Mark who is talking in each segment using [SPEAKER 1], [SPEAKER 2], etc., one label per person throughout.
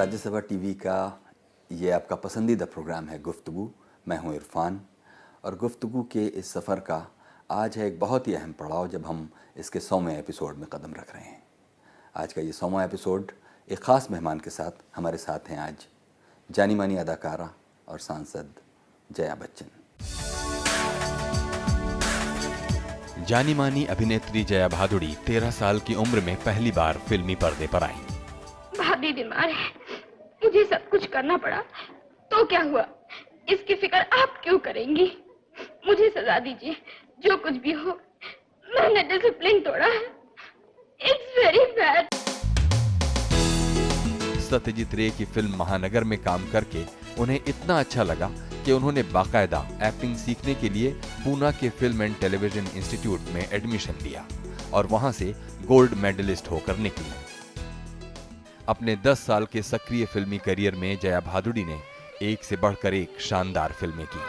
[SPEAKER 1] Rajya Sabha TV का ये आपका पसंदीदा प्रोग्राम है गुफ्तगू। मैं हूं इरफान और गुफ्तगू के इस सफ़र का आज है एक बहुत ही अहम पड़ाव जब हम इसके 100वें एपिसोड में कदम रख रहे हैं। आज का ये 100वां एपिसोड एक ख़ास मेहमान के साथ हमारे साथ हैं आज जानी मानी अदाकारा और सांसद जया बच्चन।
[SPEAKER 2] जानी मानी अभिनेत्री जया भादुड़ी 13 साल की उम्र में पहली बार फिल्मी पर्दे पर आईं।
[SPEAKER 3] भाभी बीमार है, मुझे सब कुछ करना पड़ा तो क्या हुआ, इसकी फिक्र आप क्यों करेंगी? मुझे सजा दीजिए, जो कुछ भी हो। मैंने डिसिप्लिन तोड़ा है। It's very bad.
[SPEAKER 2] सत्यजीत रे की फिल्म महानगर में काम करके उन्हें इतना अच्छा लगा कि उन्होंने बाकायदा एक्टिंग सीखने के लिए पूना के फिल्म एंड टेलीविजन इंस्टीट्यूट में एडमिशन लिया और वहां से गोल्ड मेडलिस्ट होकर निकली। अपने 10 साल के सक्रिय फिल्मी करियर में जया भादुड़ी ने एक से बढ़कर एक शानदार फिल्में की।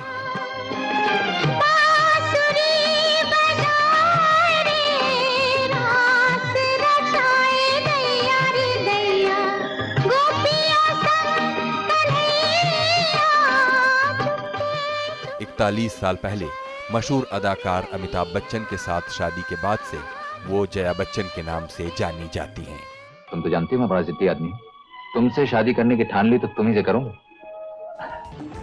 [SPEAKER 2] इकतालीस साल पहले मशहूर अदाकार अमिताभ बच्चन के साथ शादी के बाद से वो जया बच्चन के नाम से जानी जाती हैं।
[SPEAKER 4] तुम तो जानती हो मैं बड़ा जिद्दी आदमी हूँ। तुमसे शादी करने की ठान ली तो तुम ही से करूंगा।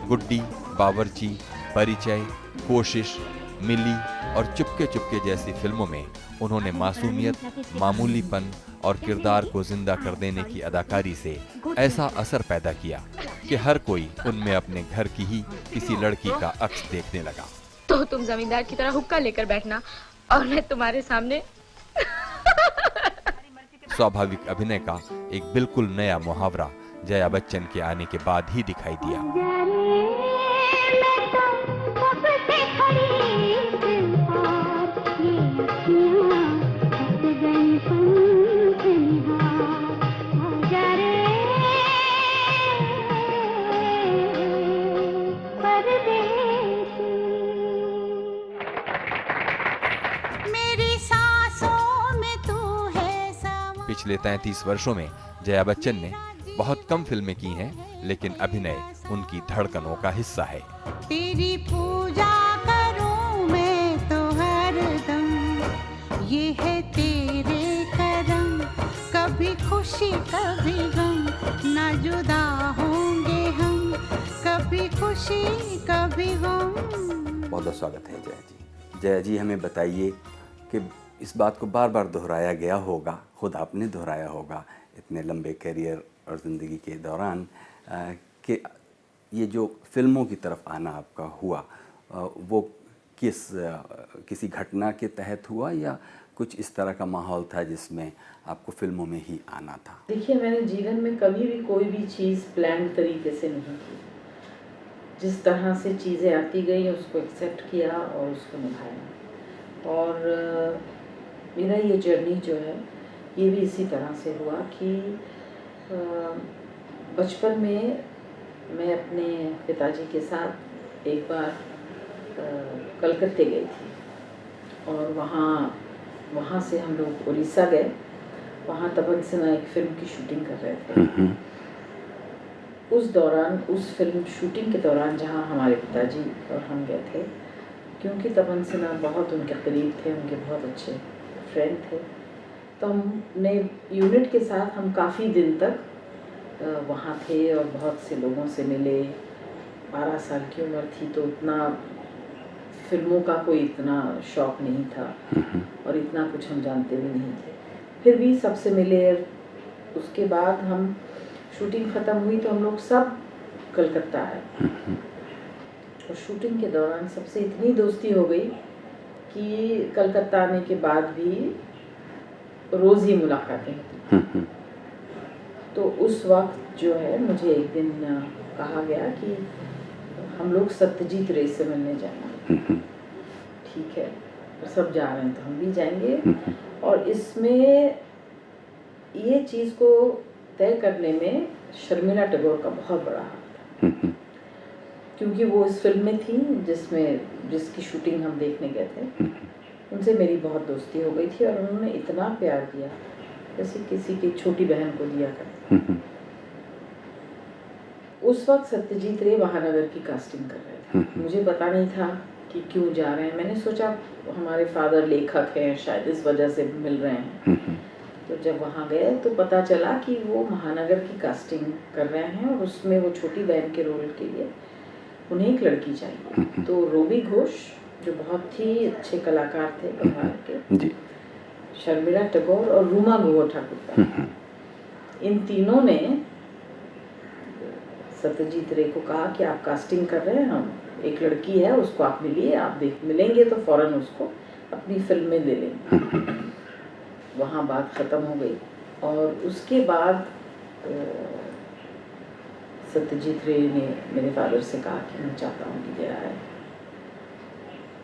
[SPEAKER 2] गुड्डी, बावर्ची, परिचय, कोशिश, मिली और चुपके चुपके जैसी फिल्मों में उन्होंने मासूमियत, मामूलीपन और किरदार को जिंदा कर देने की अदाकारी से ऐसा असर पैदा किया कि हर कोई उनमें अपने घर की ही किसी लड़की का अक्स देखने लगा।
[SPEAKER 3] तो तुम जमींदार की तरह हुक्का लेकर बैठना और मैं तुम्हारे सामने।
[SPEAKER 2] स्वाभाविक अभिनय का एक बिल्कुल नया मुहावरा जया बच्चन के आने के बाद ही दिखाई दिया। पिछले 33 वर्षों में जया बच्चन ने बहुत कम फिल्में की हैं, लेकिन अभिनय उनकी धड़कनों का हिस्सा है।
[SPEAKER 5] तेरी पूजा करूं मैं तो हरदम, ये है तेरे करम, कभी खुशी कभी गम, ना जुदा होंगे हम, कभी खुशी कभी गम।
[SPEAKER 1] बहुत बहुत स्वागत है जया जी। जया जी, हमें बताइए कि इस बात को बार बार दोहराया गया होगा, खुद आपने दोहराया होगा इतने लंबे करियर और ज़िंदगी के दौरान कि ये जो फिल्मों की तरफ आना आपका हुआ वो किसी घटना के तहत हुआ या कुछ इस तरह का माहौल था जिसमें आपको फिल्मों में ही आना था?
[SPEAKER 6] देखिए, मैंने जीवन में कभी भी कोई भी चीज़ प्लान तरीके से नहीं की। जिस तरह से चीज़ें आती गई उसको एक्सेप्ट किया और उसको निभाया। और मेरा ये जर्नी जो है ये भी इसी तरह से हुआ कि बचपन में मैं अपने पिताजी के साथ एक बार कलकत्ते गई थी और वहाँ से हम लोग उड़ीसा गए। वहाँ तपन सिन्हा एक फिल्म की शूटिंग कर रहे थे। उस दौरान, उस फिल्म शूटिंग के दौरान जहाँ हमारे पिताजी और हम गए थे, क्योंकि तपन सिन्हा बहुत उनके करीब थे, उनके बहुत अच्छे फ्रेंड थे, तो हमने यूनिट के साथ हम काफ़ी दिन तक वहाँ थे और बहुत से लोगों से मिले। 12 साल की उम्र थी तो इतना फिल्मों का कोई इतना शौक नहीं था और इतना कुछ हम जानते भी नहीं थे। फिर भी सबसे मिले। उसके बाद हम शूटिंग ख़त्म हुई तो हम लोग सब कलकत्ता आए और शूटिंग के दौरान सबसे इतनी दोस्ती हो गई कि कलकत्ता आने के बाद भी रोज़ ही मुलाकातें होती। तो उस वक्त जो है मुझे एक दिन कहा गया कि हम लोग सत्यजीत रे से मिलने जाएंगे। ठीक है, तो सब जा रहे हैं तो हम भी जाएंगे। और इसमें ये चीज़ को तय करने में शर्मिला टैगोर का बहुत बड़ा हाथ था, क्योंकि वो इस फिल्म में थी जिसकी शूटिंग हम देखने गए थे। उनसे मेरी बहुत दोस्ती हो गई थी और उन्होंने इतना प्यार दिया जैसे किसी की छोटी बहन को दिया करते। उस वक्त सत्यजीत रे महानगर की कास्टिंग कर रहे थे। मुझे पता नहीं था कि क्यों जा रहे हैं। मैंने सोचा हमारे फादर लेखक हैं, शायद इस वजह से मिल रहे हैं। तो जब वहाँ गए तो पता चला कि वो महानगर की कास्टिंग कर रहे हैं और उसमें वो छोटी बहन के रोल के लिए उन्हें एक लड़की चाहिए। तो रोबी घोष जो बहुत ही अच्छे कलाकार थे बंगाल के
[SPEAKER 1] जी,
[SPEAKER 6] शर्मिला टैगोर और रूमा गुहा ठाकुर, इन तीनों ने सत्यजीत रे को कहा कि आप कास्टिंग कर रहे हैं, हम एक लड़की है उसको आप मिलिए, आप मिलेंगे तो फौरन उसको अपनी फिल्म में ले लेंगे। वहाँ बात ख़त्म हो गई और उसके बाद सत्यजीत रे ने मेरे फादर से कहा कि मैं चाहता हूँ कि जया आए।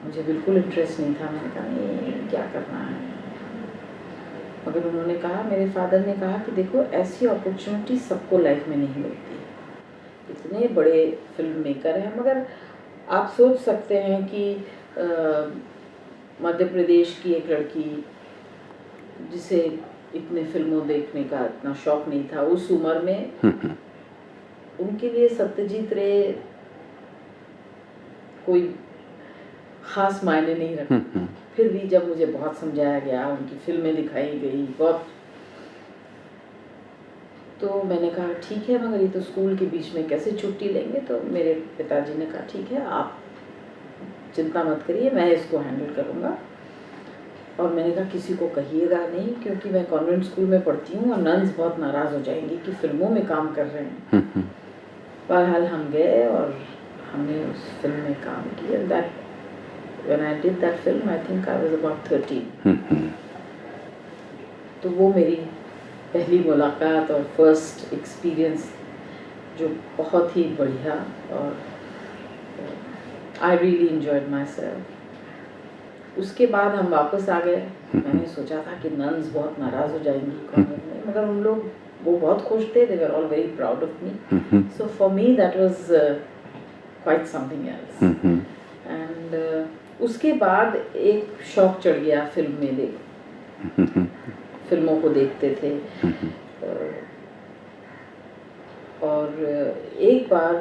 [SPEAKER 6] मुझे बिल्कुल इंटरेस्ट नहीं था, मैंने कहा नहीं क्या करना है, मगर उन्होंने कहा, मेरे फादर ने कहा कि देखो ऐसी अपॉर्चुनिटी सबको लाइफ में नहीं मिलती, इतने बड़े फिल्म मेकर हैं, मगर आप सोच सकते हैं कि मध्य प्रदेश की एक लड़की जिसे इतने फिल्मों देखने का इतना शौक नहीं था उस उम्र में, उनके लिए सत्यजीत रे कोई खास मायने नहीं रखते। फिर भी जब मुझे बहुत समझाया गया, उनकी फिल्में दिखाई गई बहुत, तो मैंने कहा ठीक है, मगर ये तो स्कूल के बीच में कैसे छुट्टी लेंगे। तो मेरे पिताजी ने कहा ठीक है, आप चिंता मत करिए, मैं इसको हैंडल करूँगा। और मैंने कहा किसी को कहिएगा नहीं, क्योंकि मैं कॉन्वेंट स्कूल में पढ़ती हूँ और नन्स बहुत नाराज़ हो जाएंगी कि फिल्मों में काम कर रहे हैं। बहरहाल हम गए और हमने उस फिल्म में काम किया। That when I did that film I think I was about 13। तो वो मेरी पहली मुलाकात और फर्स्ट एक्सपीरियंस जो बहुत ही बढ़िया, और I really enjoyed my self. उसके बाद हम वापस आ गए। मैंने सोचा था कि नन्स बहुत नाराज़ हो जाएंगी कॉन्वेंट में, मगर उन लोग वो बहुत खुश थे, they were all very proud of me. So for me that was quite something else. And उसके बाद एक शौक चढ़ गया फिल्म में, फिल्मों को देखते थे। और एक बार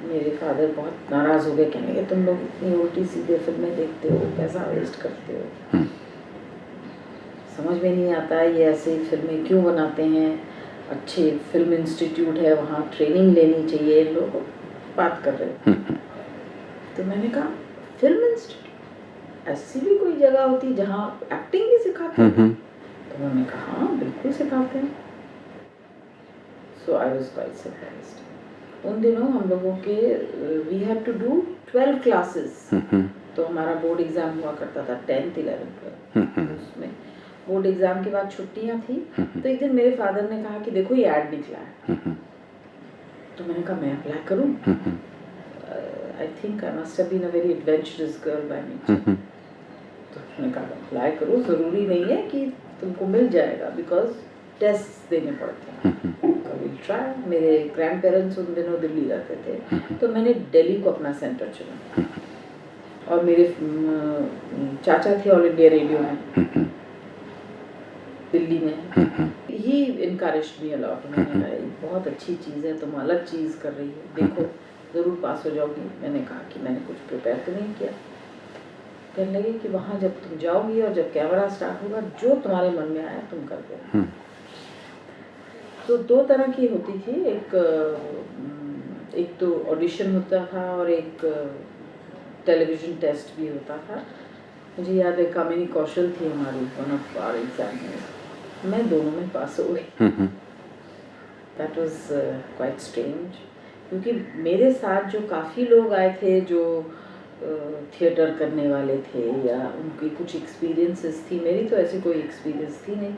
[SPEAKER 6] मेरे फादर बहुत नाराज़ हो गए, कहने के तुम लोग इतनी उल्टी सीधे फिल्में देखते हो, पैसा वेस्ट करते हो, समझ में नहीं आता ये ऐसे फिल्में क्यों बनाते हैं, अच्छे फिल्म इंस्टीट्यूट है वहाँ ट्रेनिंग लेनी चाहिए, लोग बात कर रहे थे। तो मैंने कहा फिल्म इंस्टीट्यूट, ऐसी भी कोई जगह होती जहाँ एक्टिंग भी सिखाते हैं? तो उन्होंने कहा हाँ बिल्कुल सिखाते हैं। So I was quite surprised. उन दिनों हम लोगों के we had to do 12 classes. तो हमारा बोर्ड एग्जाम हुआ करता था 10th 11th 12। उसमें बोर्ड एग्जाम के बाद छुट्टियां थी। तो एक दिन मेरे फादर ने कहा कि देखो ये ऐड निकला है। तो मैंने कहा मैं अप्लाई करूं। I think I must have been a very adventurous girl by nature. तो मैंने कहा अप्लाई करो, ज़रूरी नहीं है कि तुमको मिल जाएगा, बिकॉज टेस्ट देने पड़ते हैं। कभी ट्राई। मेरे ग्रैंड पेरेंट्स उन दिनों दिल्ली रहते थे, तो मैंने दिल्ली को अपना सेंटर चुना। और मेरे चाचा थे ऑल इंडिया रेडियो में दिल्ली में। ही इनकरेज्ड मी अ लॉट। मैंने कहा बहुत अच्छी चीज़ है, तुम अलग चीज़ कर रही हो, देखो ज़रूर पास हो जाओगी। मैंने कहा कि मैंने कुछ प्रिपेयर तो नहीं किया। कहने लगे कि वहाँ जब तुम जाओगी और जब कैमरा स्टार्ट होगा, जो तुम्हारे मन में आया तुम कर दो। तो दो तरह की होती थी, एक तो ऑडिशन होता था और एक टेलीविज़न टेस्ट भी होता था। मुझे याद है कामिनी कौशल थी हमारी वन ऑफ आवर एग्जामिनर्स, मैं दोनों में पास हो गई। दैट वाज क्वाइट स्ट्रेंज, क्योंकि मेरे साथ जो काफ़ी लोग आए थे जो थिएटर करने वाले थे या उनकी कुछ एक्सपीरियंसेस थी, मेरी तो ऐसी कोई एक्सपीरियंस थी नहीं।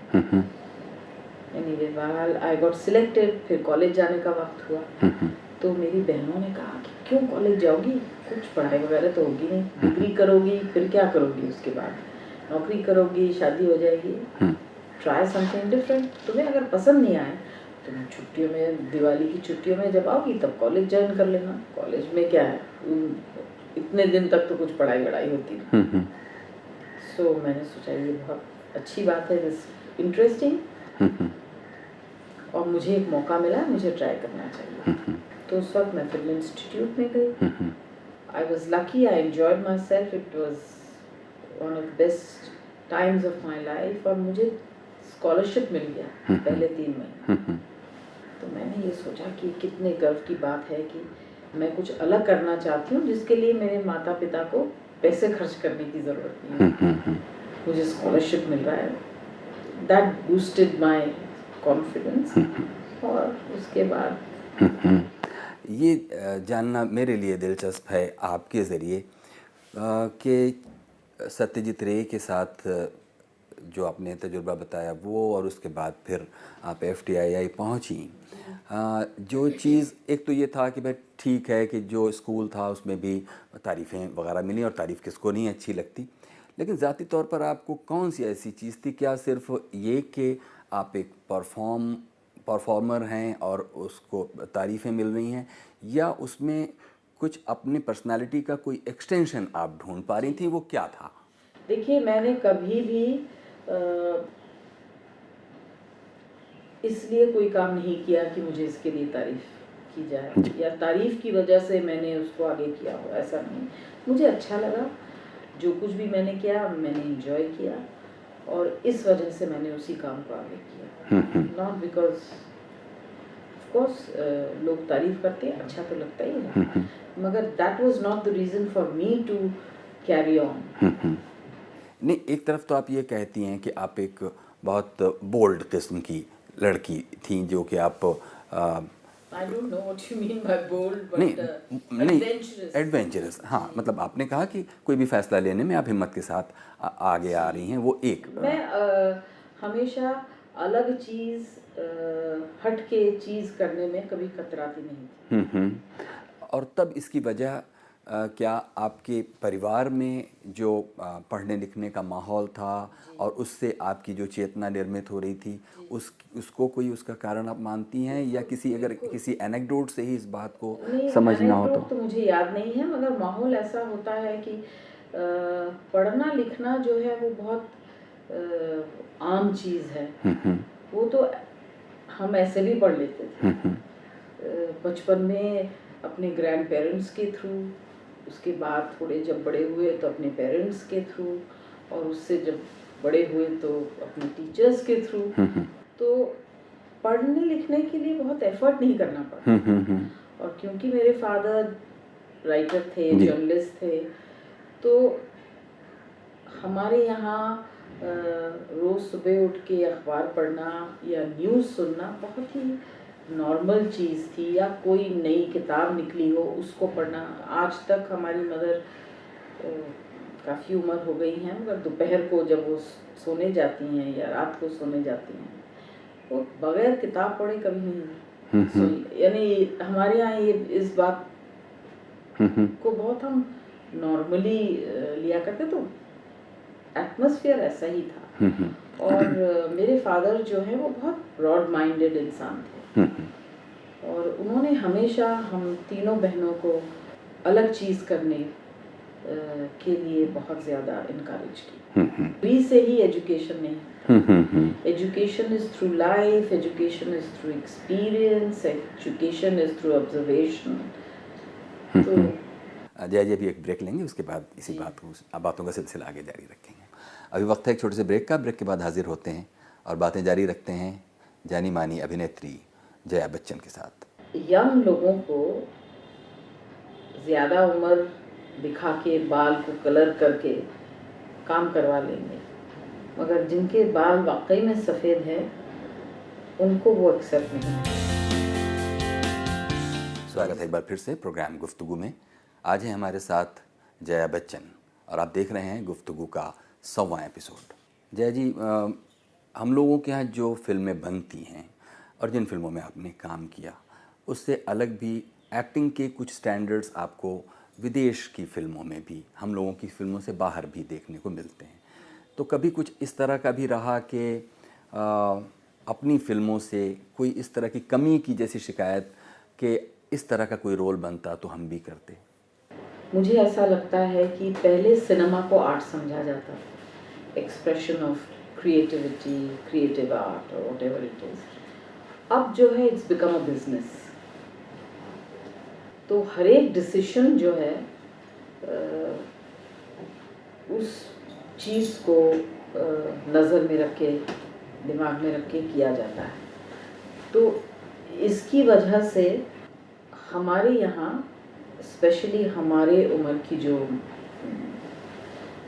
[SPEAKER 6] एनीवे बहरहाल आई गॉट सिलेक्टेड। फिर कॉलेज जाने का वक्त हुआ, तो मेरी बहनों ने कहा कि क्यों कॉलेज जाओगी, कुछ पढ़ाई वगैरह तो होगी नहीं, डिग्री करोगी फिर क्या करोगी, उसके बाद नौकरी करोगी, शादी हो जाएगी, ट्राई समथिंग डिफरेंट। तुम्हें अगर पसंद नहीं आए तुम छुट्टियों में, दिवाली की छुट्टियों में जब आओगी तब कॉलेज ज्वाइन कर लेना। कॉलेज में क्या है, इतने दिन तक तो कुछ पढ़ाई वढ़ाई होती नहीं। सो मैंने सोचा ये बहुत अच्छी बात है, दिस इंटरेस्टिंग। और मुझे एक मौका मिला, मुझे ट्राई करना चाहिए। तो उस वक्त मैं फिल्म इंस्टीट्यूट में गई। I was lucky, I enjoyed my self, it was one of the best times of my life. और मुझे स्कॉलरशिप मिल गया पहले 3 महीने। तो मैंने ये सोचा कि कितने गर्व की बात है कि मैं कुछ अलग करना चाहती हूँ जिसके लिए मेरे माता पिता को पैसे खर्च करने की ज़रूरत नहीं है। मुझे स्कॉलरशिप मिल रहा है, दैट बूस्टेड माई कॉन्फिडेंस। और उसके बाद
[SPEAKER 1] ये जानना मेरे लिए दिलचस्प है आपके ज़रिए कि सत्यजीत रे के साथ जो आपने तजुर्बा बताया वो, और उसके बाद फिर आप FTII पहुंची। जो चीज़ एक तो ये था कि भाई ठीक है कि जो स्कूल था उसमें भी तारीफ़ें वगैरह मिली, और तारीफ़ किसको नहीं अच्छी लगती, लेकिन ज़ाती तौर पर आपको कौन सी ऐसी चीज़ थी? क्या सिर्फ ये कि आप एक परफॉर्मर हैं और उसको तारीफ़ें मिल रही हैं, या उसमें कुछ अपनी पर्सनालिटी का कोई एक्सटेंशन आप ढूंढ पा रही थी? वो क्या था?
[SPEAKER 6] देखिए, मैंने कभी भी इसलिए कोई काम नहीं किया कि मुझे इसके लिए तारीफ़ की जाए या तारीफ़ की वजह से मैंने उसको आगे किया हो, ऐसा नहीं। मुझे अच्छा लगा, जो कुछ भी मैंने किया मैंने एंजॉय किया, और इस वजह से मैंने उसी काम को आगे किया। नॉट बिकॉज ऑफ कोर्स लोग तारीफ़ करते हैं, अच्छा तो लगता ही है, मगर that was not the reason for me to carry on.
[SPEAKER 1] नहीं, एक तरफ तो आप ये कहती हैं कि आप एक बहुत बोल्ड किस्म की लड़की थी, जो कि आप
[SPEAKER 6] I don't know what you mean by bold, but
[SPEAKER 1] नहीं
[SPEAKER 6] adventurous.
[SPEAKER 1] एडवेंचरस, हाँ, मतलब आपने कहा कि कोई भी फैसला लेने में आप हिम्मत के साथ आगे आ रही हैं, वो एक
[SPEAKER 6] मैं हमेशा अलग चीज़, हट के चीज़ करने में कभी कतराती नहीं थी।
[SPEAKER 1] और तब इसकी वजह क्या आपके परिवार में जो पढ़ने लिखने का माहौल था और उससे आपकी जो चेतना निर्मित हो रही थी, उसको कोई उसका कारण आप मानती हैं, या किसी अगर किसी एनेक्डोट से ही इस बात को समझना हो
[SPEAKER 6] तो मुझे याद नहीं है, मगर माहौल ऐसा होता है कि पढ़ना लिखना जो है वो बहुत आम चीज़ है। वो तो हम ऐसे भी पढ़ लेते थे बचपन में अपने ग्रैंड पेरेंट्स के थ्रू, उसके बाद थोड़े जब बड़े हुए तो अपने पेरेंट्स के थ्रू, और उससे जब बड़े हुए तो अपने टीचर्स के थ्रू। तो पढ़ने लिखने के लिए बहुत एफर्ट नहीं करना पड़ा। और क्योंकि मेरे फादर राइटर थे, जर्नलिस्ट थे, तो हमारे यहाँ रोज़ सुबह उठ के अखबार पढ़ना या न्यूज़ सुनना बहुत ही नॉर्मल चीज़ थी, या कोई नई किताब निकली हो उसको पढ़ना। आज तक हमारी मदर काफ़ी उम्र हो गई है, मगर दोपहर को जब वो सोने जाती हैं या रात को सोने जाती हैं, वो बगैर किताब पढ़े कभी नहीं सोई। यानी हमारे यहाँ ये इस बात को बहुत हम नॉर्मली लिया करते, तो एटमॉस्फेयर ऐसा ही था। और मेरे फादर जो है वो बहुत ब्रॉड माइंडेड इंसान थे, और उन्होंने हमेशा हम तीनों बहनों को अलग चीज़ करने के लिए बहुत ज़्यादा इनकरेज की। प्री से ही एजुकेशन नहीं, education is through life, education is through experience, education is through observation. तो
[SPEAKER 1] जय जी, अभी एक ब्रेक लेंगे, उसके बाद इसी बातों का सिलसिला आगे जारी रखेंगे। अभी वक्त है एक छोटे से ब्रेक का। ब्रेक के बाद हाजिर होते हैं और बातें जारी रखते हैं जानी मानी अभिनेत्री जया बच्चन के साथ।
[SPEAKER 6] यंग लोगों को ज़्यादा उम्र दिखा के, बाल को कलर करके काम करवा लेंगे, मगर जिनके बाल वाकई में सफ़ेद हैं उनको वो एक्सेप्ट नहीं।
[SPEAKER 1] स्वागत है एक बार फिर से प्रोग्राम गुफ्तगू में। आज है हमारे साथ जया बच्चन और आप देख रहे हैं गुफ्तगू का 100वां एपिसोड। जया जी, हम लोगों के यहाँ जो फिल्में बनती हैं और जिन फिल्मों में आपने काम किया, उससे अलग भी एक्टिंग के कुछ स्टैंडर्ड्स आपको विदेश की फिल्मों में भी, हम लोगों की फिल्मों से बाहर भी देखने को मिलते हैं। तो कभी कुछ इस तरह का भी रहा कि अपनी फिल्मों से कोई इस तरह की कमी की जैसी शिकायत कि इस तरह का कोई रोल बनता तो हम भी करते?
[SPEAKER 6] मुझे ऐसा लगता है कि पहले सिनेमा को आर्ट समझा जाता था, expression of creativity, creative art और व्हाटएवर इट इज। अब जो है इट्स बिकम अ बिजनेस। तो हर एक डिसीजन जो है उस चीज़ को नज़र में रख के, दिमाग में रख के किया जाता है। तो इसकी वजह से हमारे यहाँ स्पेशली हमारे उम्र की जो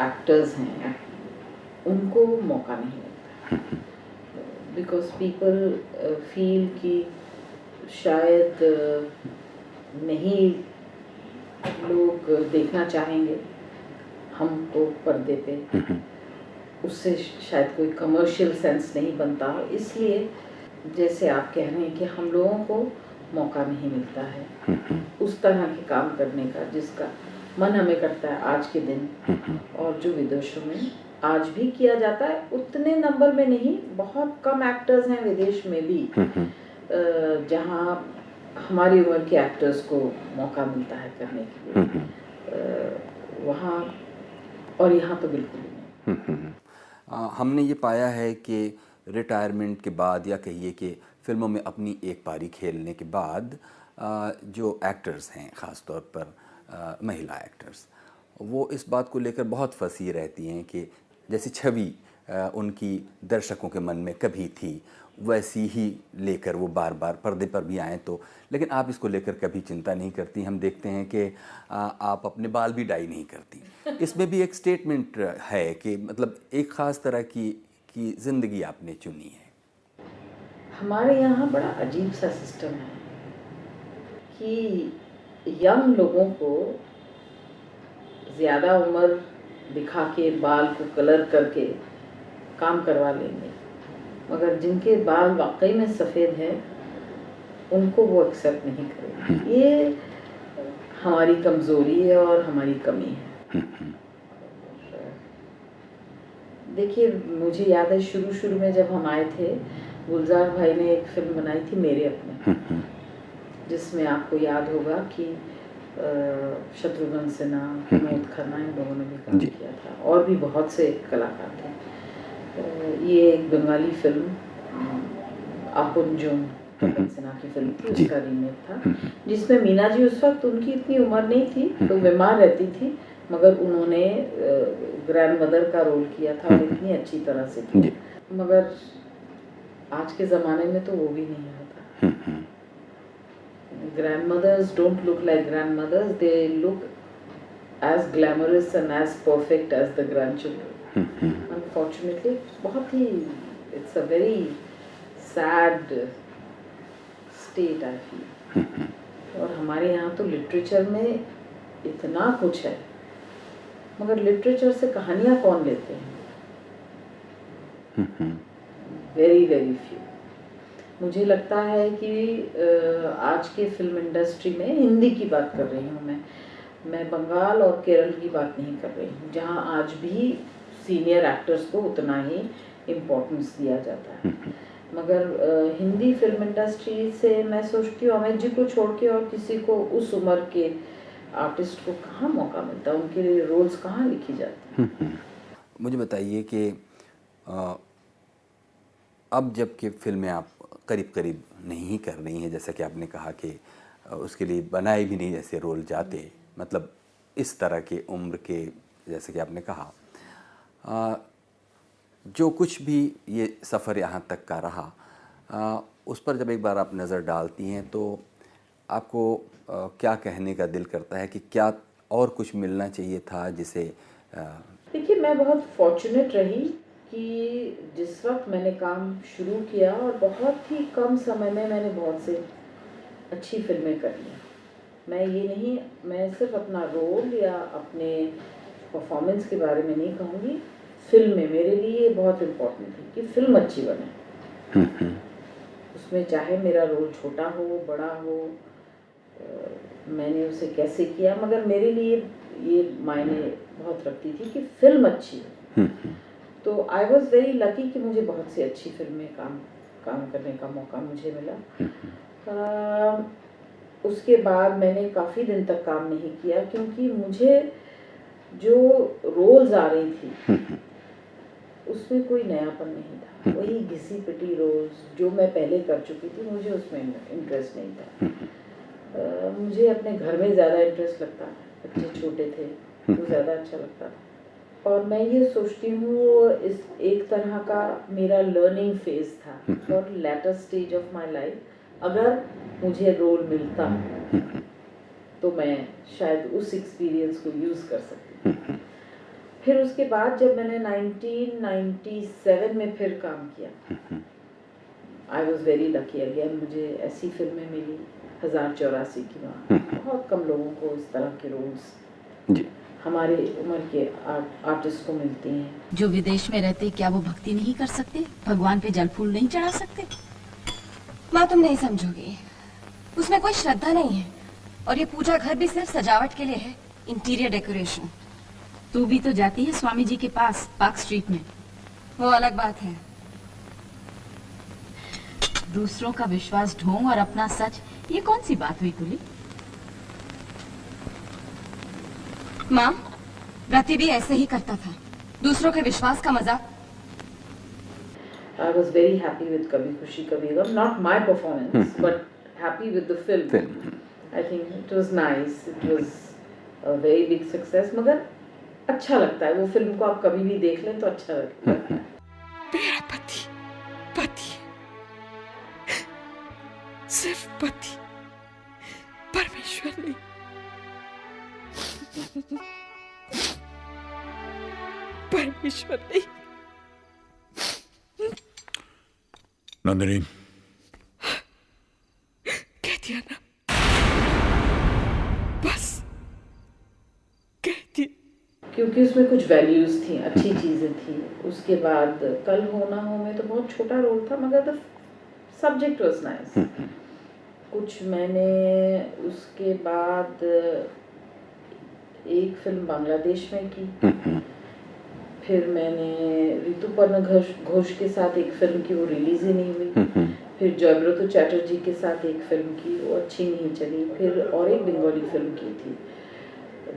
[SPEAKER 6] एक्टर्स हैं उनको मौका नहीं मिलता, बिकॉज पीपल फील कि शायद नहीं लोग देखना चाहेंगे हमको पर्दे पे, उससे शायद कोई कमर्शियल सेंस नहीं बनता, इसलिए जैसे आप कह रहे हैं कि हम लोगों को मौका नहीं मिलता है उस तरह के काम करने का जिसका मन हमें करता है आज के दिन, और जो विदेशों में आज भी किया जाता है। उतने नंबर में नहीं, बहुत कम एक्टर्स हैं विदेश में भी जहाँ हमारी उम्र के एक्टर्स को मौका मिलता है करने के लिए वहाँ, और यहाँ तो बिल्कुल नहीं।
[SPEAKER 1] हमने ये पाया है कि रिटायरमेंट के बाद या कहिए कि फिल्मों में अपनी एक पारी खेलने के बाद जो एक्टर्स हैं, ख़ास तौर पर महिला एक्टर्स, वो इस बात को लेकर बहुत फंसी रहती हैं कि जैसी छवि उनकी दर्शकों के मन में कभी थी वैसी ही लेकर वो बार बार पर्दे पर भी आएँ तो, लेकिन आप इसको लेकर कभी चिंता नहीं करती। हम देखते हैं कि आप अपने बाल भी डाई नहीं करती। इसमें भी एक स्टेटमेंट है कि मतलब एक ख़ास तरह की ज़िंदगी आपने चुनी है।
[SPEAKER 6] हमारे यहाँ बड़ा अजीब सा सिस्टम है कि यंग लोगों को ज़्यादा उम्र दिखा के बाल को कलर करके काम करवा लेंगे, मगर जिनके बाल वाकई में सफ़ेद हैं उनको वो एक्सेप्ट नहीं करेंगे। ये हमारी कमज़ोरी है और हमारी कमी है। देखिए, मुझे याद है शुरू में जब हम आए थे, गुलजार भाई ने एक फिल्म बनाई थी मेरे अपने, जिसमें आपको याद होगा कि शत्रुघ्न सिन्हा, विनोद खन्ना, इन लोगों ने भी काम किया था, और भी बहुत से कलाकार थे। ये एक बंगाली फिल्म आपुंजों सिन्हा की फिल्म थी, उसका रीमेक था, जिसमें मीना जी उस वक्त उनकी इतनी उम्र नहीं थी, तो बीमार रहती थी, मगर उन्होंने ग्रैंड मदर का रोल किया था और इतनी अच्छी तरह से किया। मगर आज के ज़माने में तो वो भी नहीं होता। Grandmothers don't look like grandmothers, they look as glamorous and as perfect as the grandchildren. Unfortunately, बहुत ही it's a very sad state I feel. और हमारे यहाँ तो लिटरेचर में इतना कुछ है, मगर लिटरेचर से कहानियाँ कौन लेते हैं? Very very few. मुझे लगता है कि आज के फिल्म इंडस्ट्री में, हिंदी की बात कर रही हूँ मैं बंगाल और केरल की बात नहीं कर रही हूँ, जहाँ आज भी सीनियर एक्टर्स को उतना ही इम्पोर्टेंस दिया जाता है। मगर हिंदी फिल्म इंडस्ट्री से मैं सोचती हूँ अमित जी को छोड़ के और किसी को उस उम्र के आर्टिस्ट को कहाँ मौका मिलता है, उनके लिए रोल्स कहाँ लिखी जाती हैं।
[SPEAKER 1] मुझे बताइए कि अब जबकि फिल्में आप करीब करीब नहीं कर रही हैं, जैसा कि आपने कहा कि उसके लिए बनाए भी नहीं जैसे रोल जाते, मतलब इस तरह के उम्र के, जैसे कि आपने कहा, जो कुछ भी ये सफ़र यहाँ तक का रहा, उस पर जब एक बार आप नज़र डालती हैं तो आपको क्या कहने का दिल करता है कि क्या और कुछ मिलना चाहिए था जिसे?
[SPEAKER 6] देखिए, मैं बहुत फॉर्चुनेट रही कि जिस वक्त मैंने काम शुरू किया और बहुत ही कम समय में मैंने बहुत से अच्छी फिल्में कर ली। मैं सिर्फ अपना रोल या अपने परफॉर्मेंस के बारे में नहीं कहूँगी, फिल्में मेरे लिए बहुत इम्पोर्टेंट थी कि फिल्म अच्छी बने। उसमें चाहे मेरा रोल छोटा हो बड़ा हो, मैंने उसे कैसे किया, मगर मेरे लिए ये मायने बहुत रखती थी कि फिल्म अच्छी हो। तो आई वॉज वेरी लकी कि मुझे बहुत सी अच्छी फिल्में काम करने का मौका मुझे मिला। उसके बाद मैंने काफ़ी दिन तक काम नहीं किया, क्योंकि मुझे जो रोल्स आ रही थी उसमें कोई नयापन नहीं था, वही घिसी पिटी रोल्स जो मैं पहले कर चुकी थी, मुझे उसमें इंटरेस्ट नहीं था। मुझे अपने घर में ज़्यादा इंटरेस्ट लगता था, बच्चे छोटे थे तो ज़्यादा अच्छा लगता था। और मैं ये सोचती हूँ इस एक तरह का मेरा लर्निंग फेज था for later stage of my life. अगर मुझे रोल मिलता तो मैं शायद उस एक्सपीरियंस को यूज़ कर सकती। फिर उसके बाद जब मैंने 1997 में फिर काम किया, I was very lucky again, मुझे ऐसी फिल्में मिली 1084 की माँ, बहुत कम लोगों को इस तरह के रोल्स हमारे उम्र के आर्टिस्ट को मिलती हैं।
[SPEAKER 7] जो विदेश में रहते क्या वो भक्ति नहीं कर सकते, भगवान पे जल फूल नहीं चढ़ा सकते?
[SPEAKER 3] माँ तुम नहीं समझोगी, उसमें कोई श्रद्धा नहीं है और ये पूजा घर भी सिर्फ सजावट के लिए है, इंटीरियर डेकोरेशन।
[SPEAKER 7] तू भी तो जाती है स्वामी जी के पास पार्क स्ट्रीट में।
[SPEAKER 3] वो अलग बात है।
[SPEAKER 7] दूसरों का विश्वास ढोंग और अपना सच, ये कौन सी बात हुई तुली?
[SPEAKER 3] माँ रति भी ऐसे ही करता था, दूसरों के विश्वास का मजाक।
[SPEAKER 6] I was very happy with Kabhi Khushi Kabhi Gum, not my performance, but happy with the film. I think it was nice, it was a very big success. मगर अच्छा लगता है, वो फिल्म को आप कभी भी देख लें तो अच्छा लगता है।
[SPEAKER 8] मेरा पति पति सिर्फ पति, परमेश्वर नहीं। परमेश्वर नहीं।
[SPEAKER 9] नंदिनी,
[SPEAKER 8] कह दिया ना, बस कह दिया।
[SPEAKER 6] क्योंकि उसमें कुछ वैल्यूज थी, अच्छी चीजें थी। उसके बाद कल हो ना हो में तो बहुत छोटा रोल था, मगर द सब्जेक्ट वाज नाइस। कुछ मैंने उसके बाद एक फिल्म बांग्लादेश में की, फिर मैंने ऋतुपर्णा घोष के साथ एक फिल्म की, वो रिलीज ही नहीं हुई। फिर जयब्रत चैटर्जी के साथ एक फिल्म की, वो अच्छी नहीं चली। फिर और एक बंगाली फिल्म की थी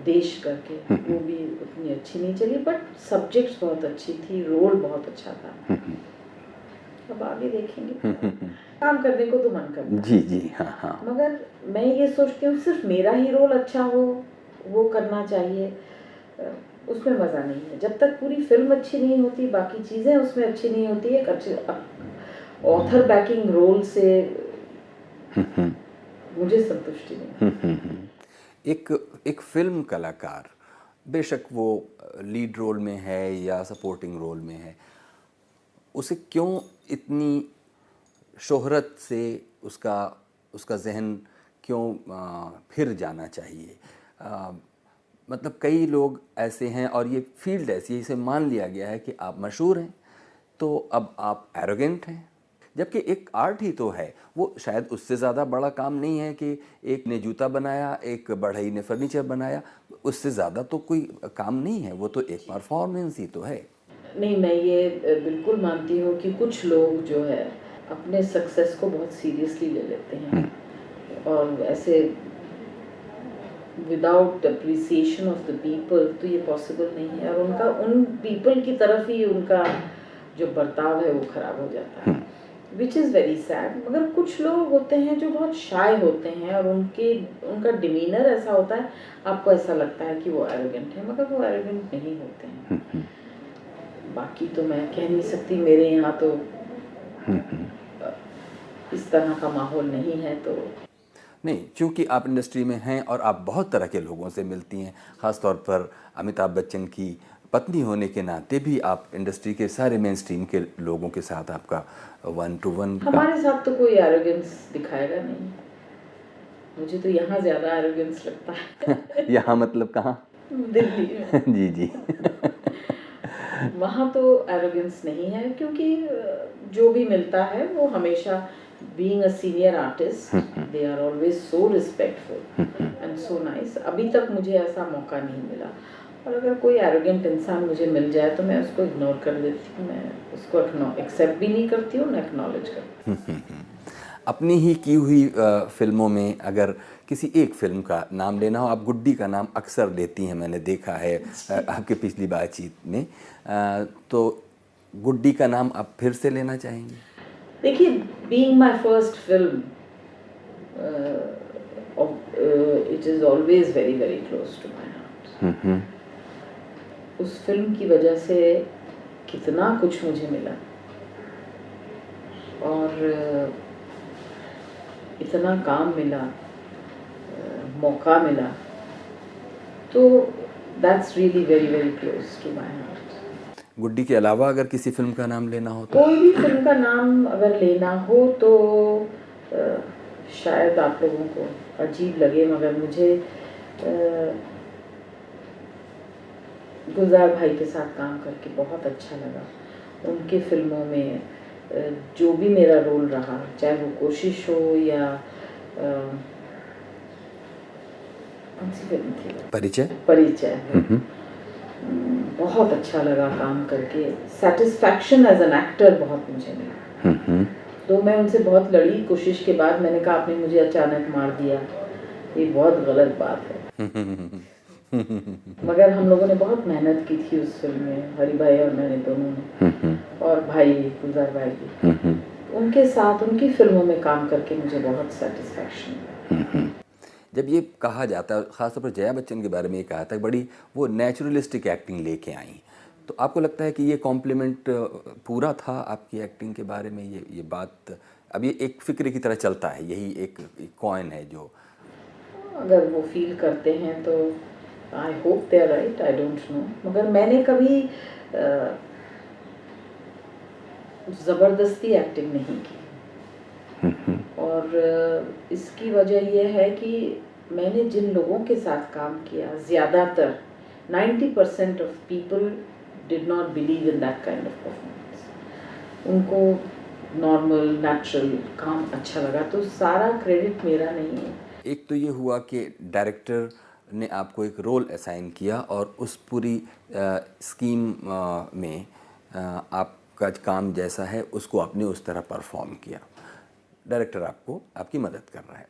[SPEAKER 6] देश करके, वो भी उतनी अच्छी नहीं चली, बट सब्जेक्ट्स बहुत अच्छी थी, रोल बहुत अच्छा था। अब आगे देखेंगे। काम करने को तो मन करता है।
[SPEAKER 1] जी जी हाँ हाँ।
[SPEAKER 6] मगर मैं ये सोचती हूँ सिर्फ मेरा ही रोल अच्छा हो वो करना चाहिए, उसमें मज़ा नहीं है। जब तक पूरी फिल्म अच्छी नहीं होती, बाकी चीज़ें उसमें अच्छी नहीं होती है, अच्छे ऑथर बैकिंग रोल से मुझे संतुष्टि नहीं।
[SPEAKER 1] एक फिल्म कलाकार, बेशक वो लीड रोल में है या सपोर्टिंग रोल में है, उसे क्यों इतनी शोहरत से उसका जहन क्यों फिर जाना चाहिए? मतलब कई लोग ऐसे हैं और ये फील्ड ऐसी है, इसे मान लिया गया है कि आप मशहूर हैं तो अब आप एरोगेंट हैं, जबकि एक आर्ट ही तो है। वो शायद उससे ज़्यादा बड़ा काम नहीं है कि एक ने जूता बनाया, एक बढ़ई ने फर्नीचर बनाया, उससे ज़्यादा तो कोई काम नहीं है, वो तो एक परफॉर्मेंस ही तो है।
[SPEAKER 6] नहीं, मैं ये बिल्कुल मानती हूँ कि कुछ लोग जो है अपने सक्सेस को बहुत सीरियसली ले लेते हैं और ऐसे without appreciation of the people तो ये पॉसिबल नहीं है, और उनका उन पीपल की तरफ ही उनका जो बर्ताव है वो खराब हो जाता है, विच इज़ वेरी सैड। मगर कुछ लोग होते हैं जो बहुत शाय होते हैं और उनका डिमीनर ऐसा होता है, आपको ऐसा लगता है कि वो एरोगेंट है, मगर वो एरोगेंट नहीं होते हैं। बाकी तो मैं कह नहीं सकती, मेरे यहाँ तो इस तरह का माहौल नहीं है। तो
[SPEAKER 1] नहीं, क्योंकि आप इंडस्ट्री में हैं और आप बहुत तरह के लोगों से मिलती हैं, ख़ास तौर पर अमिताभ बच्चन की पत्नी होने के नाते भी आप इंडस्ट्री के सारे मेन स्ट्रीम के लोगों के साथ आपका 1-to-1
[SPEAKER 6] हमारे साथ तो कोई एरोगेंस दिखाएगा नहीं, मुझे तो यहाँ ज़्यादा एरोगेंस लगता है।
[SPEAKER 1] यहाँ मतलब कहाँ?
[SPEAKER 6] दिल्ली में।
[SPEAKER 1] जी जी।
[SPEAKER 6] वहाँ तो एरोगेंस नहीं है, क्योंकि जो भी मिलता है वो हमेशा being a senior artist, they are always so respectful and so nice. अभी तक मुझे ऐसा मौका नहीं मिला, और अगर कोई एरोगेंट इंसान मुझे मिल जाए तो मैं उसको इग्नोर कर देती हूँ, मैं उसको एक्सेप्ट भी नहीं करती हूँ, ना एक्नॉलेज करती हूँ।
[SPEAKER 1] अपनी ही की हुई फिल्मों में अगर किसी एक फिल्म का नाम लेना हो, आप गुड्डी का नाम अक्सर लेती हैं, मैंने देखा है आपके पिछली बातचीत में, तो गुड्डी का नाम आप फिर से लेना चाहेंगे?
[SPEAKER 6] देखिए, being my first film, it is always very very close to my heart. उस फिल्म की वजह से कितना कुछ मुझे मिला और इतना काम मिला, मौका मिला, तो that's really very very close to my heart.
[SPEAKER 1] Guddi के अलावा अगर किसी फिल्म का नाम लेना हो तो?
[SPEAKER 6] कोई भी फिल्म का नाम अगर लेना हो तो शायद आप लोगों को अजीब लगे, मगर मुझे गुलजार भाई के साथ काम करके बहुत अच्छा लगा। उनके फिल्मों में जो भी मेरा रोल रहा, चाहे वो कोशिश हो या कौन सी फिल्म थी, परिचय, बहुत अच्छा लगा काम करके। सेटिस्फैक्शन एज एन एक्टर बहुत मुझे मिला। तो मैं उनसे बहुत लड़ी, कोशिश के बाद मैंने कहा आपने मुझे अचानक मार दिया, ये बहुत गलत बात है। मगर हम लोगों ने बहुत मेहनत की थी उस फिल्म में, हरि भाई और मैंने दोनों ने, और भाई गुलजार भाई भी। उनके साथ उनकी फिल्मों में काम करके मुझे बहुत सेटिस्फैक्शन।
[SPEAKER 1] जब ये कहा जाता है, ख़ासतौर पर जया बच्चन के बारे में ये कहा था, बड़ी वो नेचुरलिस्टिक एक्टिंग लेके आई, तो आपको लगता है कि ये कॉम्प्लीमेंट पूरा था आपकी एक्टिंग के बारे में? ये बात अब ये एक फिक्र की तरह चलता है, यही एक कॉइन है जो
[SPEAKER 6] अगर वो फील करते हैं तो I hope they are right, I don't know. मगर मैंने कभी ज़बरदस्ती एक्टिंग नहीं की, और इसकी वजह यह है कि मैंने जिन लोगों के साथ काम किया, ज़्यादातर 90% of people did not believe in that kind of performance. उनको नॉर्मल नेचुरल काम अच्छा लगा, तो सारा क्रेडिट मेरा नहीं है।
[SPEAKER 1] एक तो ये हुआ कि डायरेक्टर ने आपको एक रोल असाइन किया और उस पूरी स्कीम में आपका काम जैसा है उसको आपने उस तरह परफॉर्म किया। डायरेक्टर आपको आपकी मदद कर रहा है।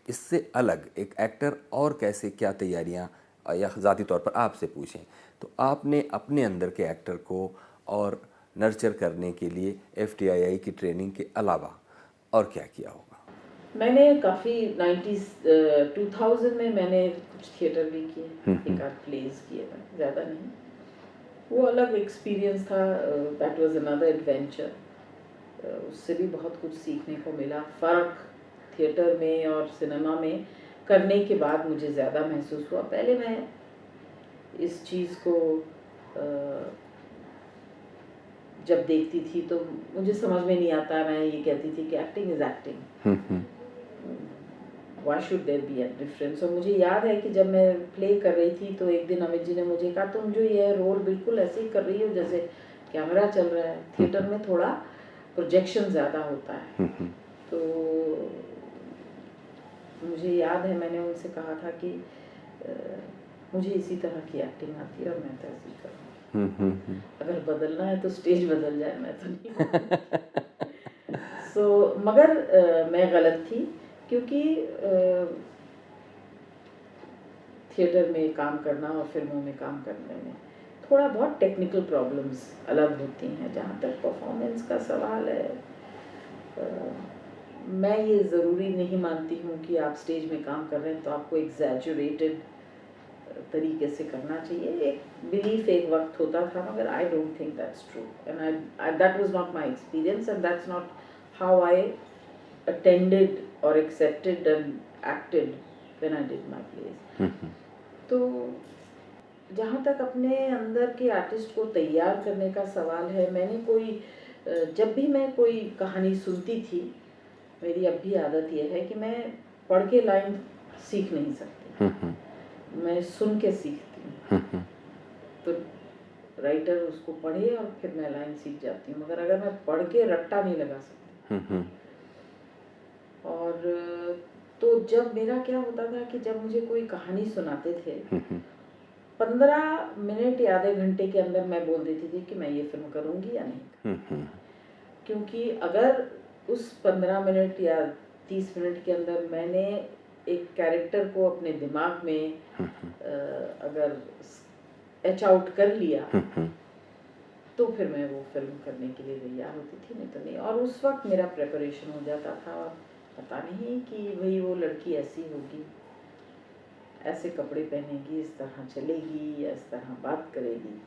[SPEAKER 1] इससे अलग एक एक्टर और कैसे क्या तैयारियां, या ज़ाती तौर पर आपसे पूछें तो आपने अपने अंदर के एक्टर को और नर्चर करने के लिए FTII की ट्रेनिंग के अलावा और क्या किया होगा?
[SPEAKER 6] मैंने काफ़ी 2000 में मैंने कुछ थिएटर भी किए, एक आध प्लेस किए, मैंने ज़्यादा नहीं। वो अलग एक्सपीरियंस था, दैट वाज अनदर एडवेंचर। उससे भी बहुत कुछ सीखने को मिला। फ़र्क थिएटर में और सिनेमा में करने के बाद मुझे ज़्यादा महसूस हुआ। पहले मैं इस चीज़ को जब देखती थी तो मुझे समझ में नहीं आता, मैं ये कहती थी कि acting is acting, why should there be a difference. और मुझे याद है कि जब मैं प्ले कर रही थी तो एक दिन अमित जी ने मुझे कहा तुम जो ये रोल बिल्कुल ऐसे ही कर रही हो जैसे कैमरा चल रहा है, थिएटर में थोड़ा प्रोजेक्शन ज़्यादा होता है। तो मुझे याद है मैंने उनसे कहा था कि मुझे इसी तरह की एक्टिंग आती है और मैं तो ऐसे ही करूँगी। अगर बदलना है तो स्टेज बदल जाए, मैं तो नहीं। मगर मैं गलत थी, क्योंकि थिएटर में काम करना और फिल्मों में काम करने में थोड़ा बहुत टेक्निकल प्रॉब्लम्स अलग होती हैं। जहाँ तक परफॉर्मेंस का सवाल है, मैं ये ज़रूरी नहीं मानती हूँ कि आप स्टेज में काम कर रहे हैं तो आपको एग्जैजुरेटेड तरीके से करना चाहिए। एक बिलीफ एक वक्त होता था, मगर I don't think that's true, and I that was not my experience, and that's not how I attended और accepted and acted when I did my place. तो जहाँ तक अपने अंदर के आर्टिस्ट को तैयार करने का सवाल है, मैंने कोई जब भी मैं कोई कहानी सुनती थी, मेरी अब भी आदत यह है कि मैं पढ़ के लाइन सीख नहीं सकती, मैं सुन के सीखती हूँ। तो राइटर उसको पढ़े और फिर मैं लाइन सीख जाती हूँ, मगर अगर मैं पढ़ के रट्टा नहीं लगा सकती। और तो जब मेरा क्या होता था कि जब मुझे कोई कहानी सुनाते थे, 15 मिनट या आधे घंटे के अंदर मैं बोल देती थी कि मैं ये फिल्म करूँगी या नहीं। क्योंकि अगर उस 15 मिनट या 30 मिनट के अंदर मैंने एक कैरेक्टर को अपने दिमाग में अगर एच आउट कर लिया तो फिर मैं वो फिल्म करने के लिए तैयार होती थी, नहीं तो नहीं। और उस वक्त मेरा प्रिपरेशन हो जाता था, पता नहीं कि भाई वो लड़की ऐसी होगी, ऐसे कपड़े पहनेगी, इस तरह चलेगी या इस तरह बात करेगी।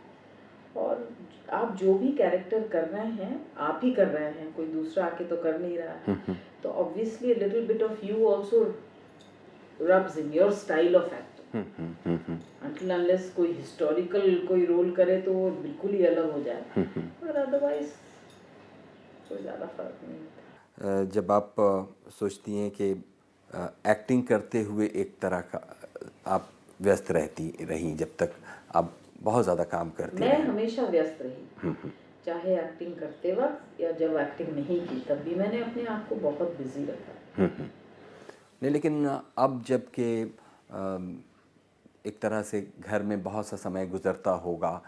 [SPEAKER 6] और आप जो भी कैरेक्टर कर रहे हैं आप ही कर रहे हैं, कोई दूसरा आके तो कर नहीं रहा है। तो obviously a little bit of you also rubs in your style of acting until unless कोई हिस्टोरिकल कोई रोल करे तो वो बिल्कुल ही अलग हो जाए, पर अदरवाइज कोई ज़्यादा फर्क नहीं होता।
[SPEAKER 1] जब आप सोचती हैं कि एक्टिंग करते हुए एक तरह का आप व्यस्त रही जब तक आप बहुत ज़्यादा काम करती
[SPEAKER 6] मैं हमेशा व्यस्त रही, चाहे एक्टिंग करते वक्त या जब एक्टिंग नहीं की तब भी मैंने अपने आप को बहुत बिजी रखा।
[SPEAKER 1] नहीं, लेकिन अब जब के एक तरह से घर में बहुत सा समय गुजरता होगा,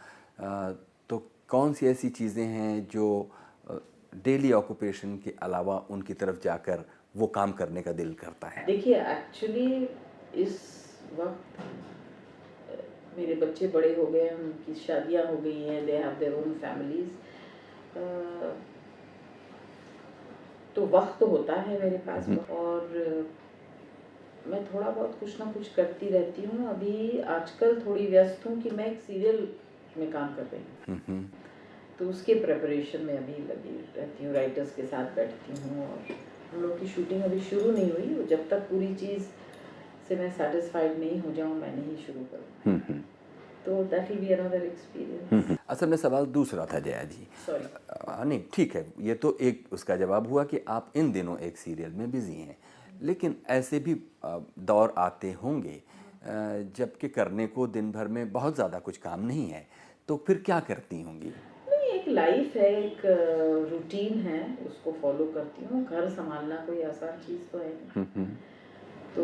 [SPEAKER 1] तो कौन सी ऐसी चीज़ें हैं जो डेली ऑक्यूपेशन के अलावा उनकी तरफ जाकर वो काम करने का दिल करता है?
[SPEAKER 6] देखिए, एक्चुअली इस वक्त मेरे बच्चे बड़े हो गए हैं, उनकी शादियां हो गई हैं, they have their own families, तो वक्त तो होता है मेरे पास। और मैं थोड़ा बहुत कुछ ना कुछ करती रहती हूँ। अभी आजकल थोड़ी व्यस्त हूँ कि मैं एक सीरियल में काम कर रही हूँ, तो उसके प्रिपरेशन में अभी लगी रहती हूँ, राइटर्स के साथ बैठती हूँ। और हम लोग की शूटिंग अभी शुरू नहीं हुई, जब तक पूरी चीज़ से मैं सेटिस्फाइड नहीं हो जाऊँ मैं नहीं शुरू करूँ, तो that will be another experience.
[SPEAKER 1] असल में सवाल दूसरा था जया जी।
[SPEAKER 6] सॉरी।
[SPEAKER 1] नहीं, ठीक है, ये तो एक उसका जवाब हुआ कि आप इन दिनों एक सीरियल में बिजी हैं, लेकिन ऐसे भी दौर आते होंगे जबकि करने को दिन भर में बहुत ज़्यादा कुछ काम नहीं है, तो फिर क्या करती होंगी?
[SPEAKER 6] नहीं, एक लाइफ है, एक रूटीन है, उसको फॉलो करती हूँ। घर संभालना कोई आसान चीज़ तो है नहीं, तो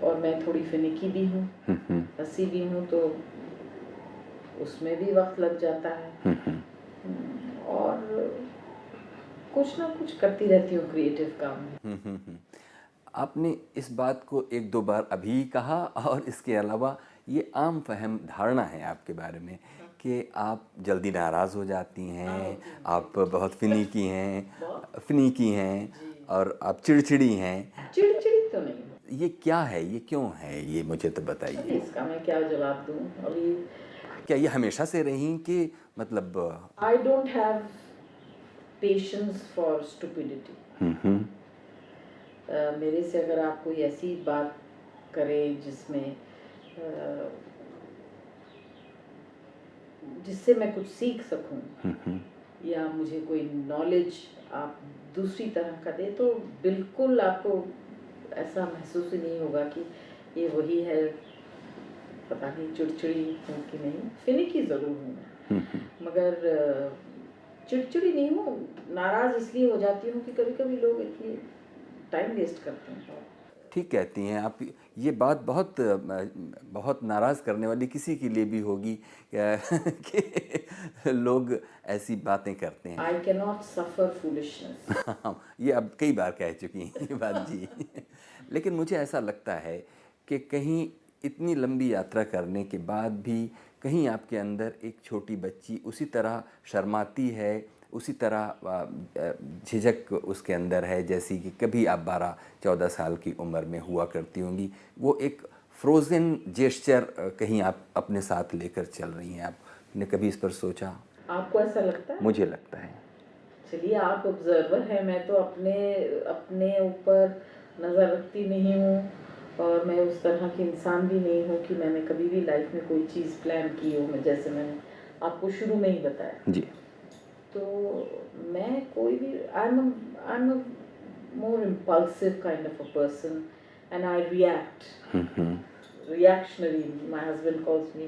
[SPEAKER 6] और मैं थोड़ी फिनिकी भी हूँ, हंसी भी हूँ, तो उसमें भी वक्त लग जाता है। और कुछ ना कुछ करती रहती हूँ क्रिएटिव काम में।
[SPEAKER 1] आपने इस बात को एक दो बार अभी कहा, और इसके अलावा ये आम फहम धारणा है आपके बारे में कि आप जल्दी नाराज़ हो जाती हैं, आप बहुत फिनीकी हैं और आप चिड़चिड़ी हैं।
[SPEAKER 6] चिड़चिड़ी तो नहीं।
[SPEAKER 1] ये क्या है, ये क्यों है, ये मुझे तो बताइए।
[SPEAKER 6] इसका मैं क्या जवाब दूँ अभी?
[SPEAKER 1] क्या ये हमेशा से रही कि मतलब?
[SPEAKER 6] I don't have patience for stupidity. मेरे से अगर आप कोई ऐसी बात करें जिससे मैं कुछ सीख सकूं, या मुझे कोई नॉलेज आप दूसरी तरह का दे, तो बिल्कुल आपको ऐसा महसूस ही नहीं होगा कि ये वही है। पता नहीं चिड़चिड़ी हूँ कि नहीं, फिनिकी ज़रूर हूँ मैं, मगर चिड़चिड़ी नहीं हूँ। नाराज़ इसलिए हो जाती हूँ कि कभी कभी लोग इतनी टाइम वेस्ट करते हैं।
[SPEAKER 1] ठीक कहती हैं आप, ये बात बहुत नाराज़ करने वाली किसी के लिए भी होगी कि लोग ऐसी बातें करते हैं।
[SPEAKER 6] I cannot suffer foolishness।
[SPEAKER 1] ये अब कई बार कह चुकी हैं ये बात जी। लेकिन मुझे ऐसा लगता है कि कहीं इतनी लंबी यात्रा करने के बाद भी कहीं आपके अंदर एक छोटी बच्ची उसी तरह शर्माती है, उसी तरह झिझक उसके अंदर है जैसी कि कभी आप 12-14 साल की उम्र में हुआ करती होंगी। वो एक फ्रोज़न जेस्चर कहीं आप अपने साथ लेकर चल रही हैं। आपने कभी इस पर सोचा?
[SPEAKER 6] आपको ऐसा लगता है?
[SPEAKER 1] मुझे लगता है।
[SPEAKER 6] चलिए, आप ऑब्जर्वर हैं, मैं तो अपने ऊपर नज़र रखती नहीं हूँ, और मैं उस तरह की इंसान भी नहीं हूँ कि मैंने कभी भी लाइफ में कोई चीज़ प्लान की हो। मैं जैसे मैंने आपको शुरू में ही बताया
[SPEAKER 1] जी,
[SPEAKER 6] तो मैं कोई भी I'm a more impulsive kind of a person, and I react. Reactionary. My husband calls me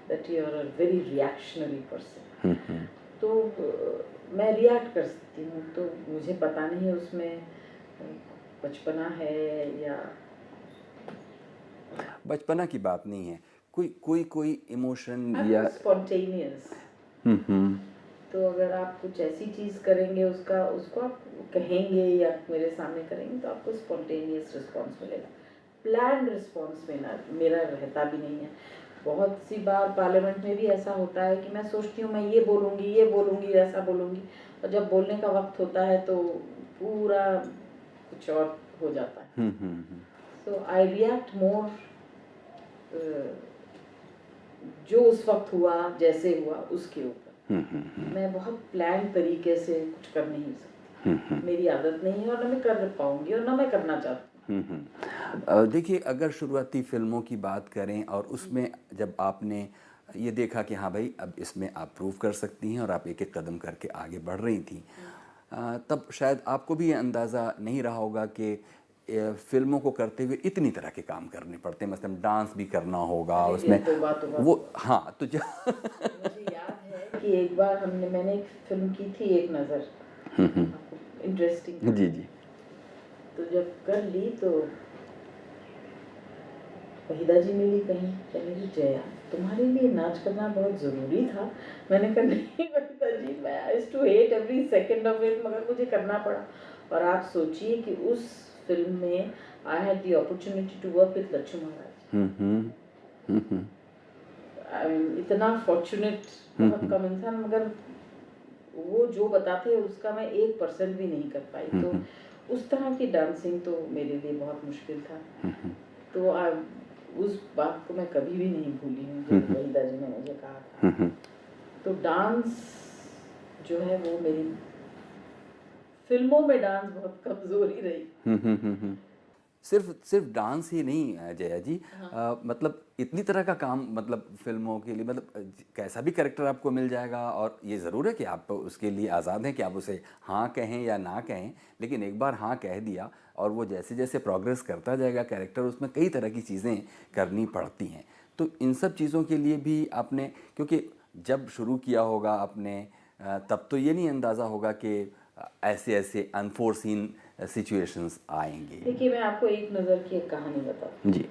[SPEAKER 6] that you are a very reactionary person. तो मैं रिएक्ट कर सकती हूँ, तो मुझे पता नहीं उसमें बचपना है या
[SPEAKER 1] बचपना की बात नहीं है, कोई इमोशन या
[SPEAKER 6] स्पॉन्टेनियस। तो अगर आप कुछ ऐसी चीज़ करेंगे उसको आप कहेंगे या मेरे सामने करेंगे तो आपको स्पॉन्टेनियस रिस्पॉन्स मिलेगा। प्लान रिस्पॉन्स मेरा रहता भी नहीं है। बहुत सी बार पार्लियामेंट में भी ऐसा होता है कि मैं सोचती हूँ मैं ये बोलूँगी वैसा बोलूँगी, और जब बोलने का वक्त होता है तो पूरा कुछ और हो जाता है। सो आई रिएक्ट मोर जो उस वक्त हुआ, जैसे हुआ उसके ऊपर। मैं बहुत प्लान तरीके से कुछ कर नहीं सकती, मेरी आदत नहीं है, और ना मैं कर पाऊंगी और ना मैं करना चाहती हूँ।
[SPEAKER 1] देखिए, अगर शुरुआती फिल्मों की बात करें और उसमें जब आपने ये देखा कि हाँ भाई अब इसमें आप प्रूव कर सकती हैं और आप एक एक कदम करके आगे बढ़ रही थी, तब शायद आपको भी ये अंदाज़ा नहीं रहा होगा कि फिल्मों को करते हुए इतनी तरह के काम करने पड़ते हैं, मतलब डांस भी करना होगा उसमें। वो हाँ, तो
[SPEAKER 6] मुझे याद है कि एक बार मैंने एक फिल्म की थी एक नज़र, इंटरेस्टिंग।
[SPEAKER 1] जी जी।
[SPEAKER 6] तो जब कर ली तो वहीदा जी मिली कहीं, कहने लगी जया तुम्हारे लिए नाच करना बहुत ज़रूरी था। मैंने कहा नहीं वहीदा जी, मैं I used to hate every second of it, मगर मुझे करना पड़ा। और आप सोचिए कि उस फिल्म में I had the opportunity to work with Lachhu Maharaj. इतना फॉर्चुनेट बहुत कम इंसान, मगर वो जो बताते हैं उसका मैं 1% भी नहीं कर पाई। तो उस तरह की डांसिंग तो मेरे लिए बहुत मुश्किल था। तो उस बात को मैं कभी भी नहीं भूली हूँ जब वहीदा जी ने मुझे कहा था। तो डांस जो है वो मेरी फिल्मों में डांस बहुत कमजोरी रही।
[SPEAKER 1] सिर्फ डांस ही नहीं जया जी, मतलब इतनी तरह का काम, मतलब फिल्मों के लिए, मतलब कैसा भी कैरेक्टर आपको मिल जाएगा, और ये ज़रूर है कि आप उसके लिए आज़ाद हैं कि आप उसे हाँ कहें या ना कहें, लेकिन एक बार हाँ कह दिया और वो जैसे जैसे प्रोग्रेस करता जाएगा कैरेक्टर, उसमें कई तरह की चीज़ें करनी पड़ती हैं। तो इन सब चीज़ों के लिए भी आपने, क्योंकि जब शुरू किया होगा आपने तब तो ये नहीं अंदाज़ा होगा कि ऐसे ऐसे अनफोर्सीन सिचुएशंस आएंगे।
[SPEAKER 6] देखिए, मैं आपको एक नज़र की एक कहानी बताऊं
[SPEAKER 1] जी।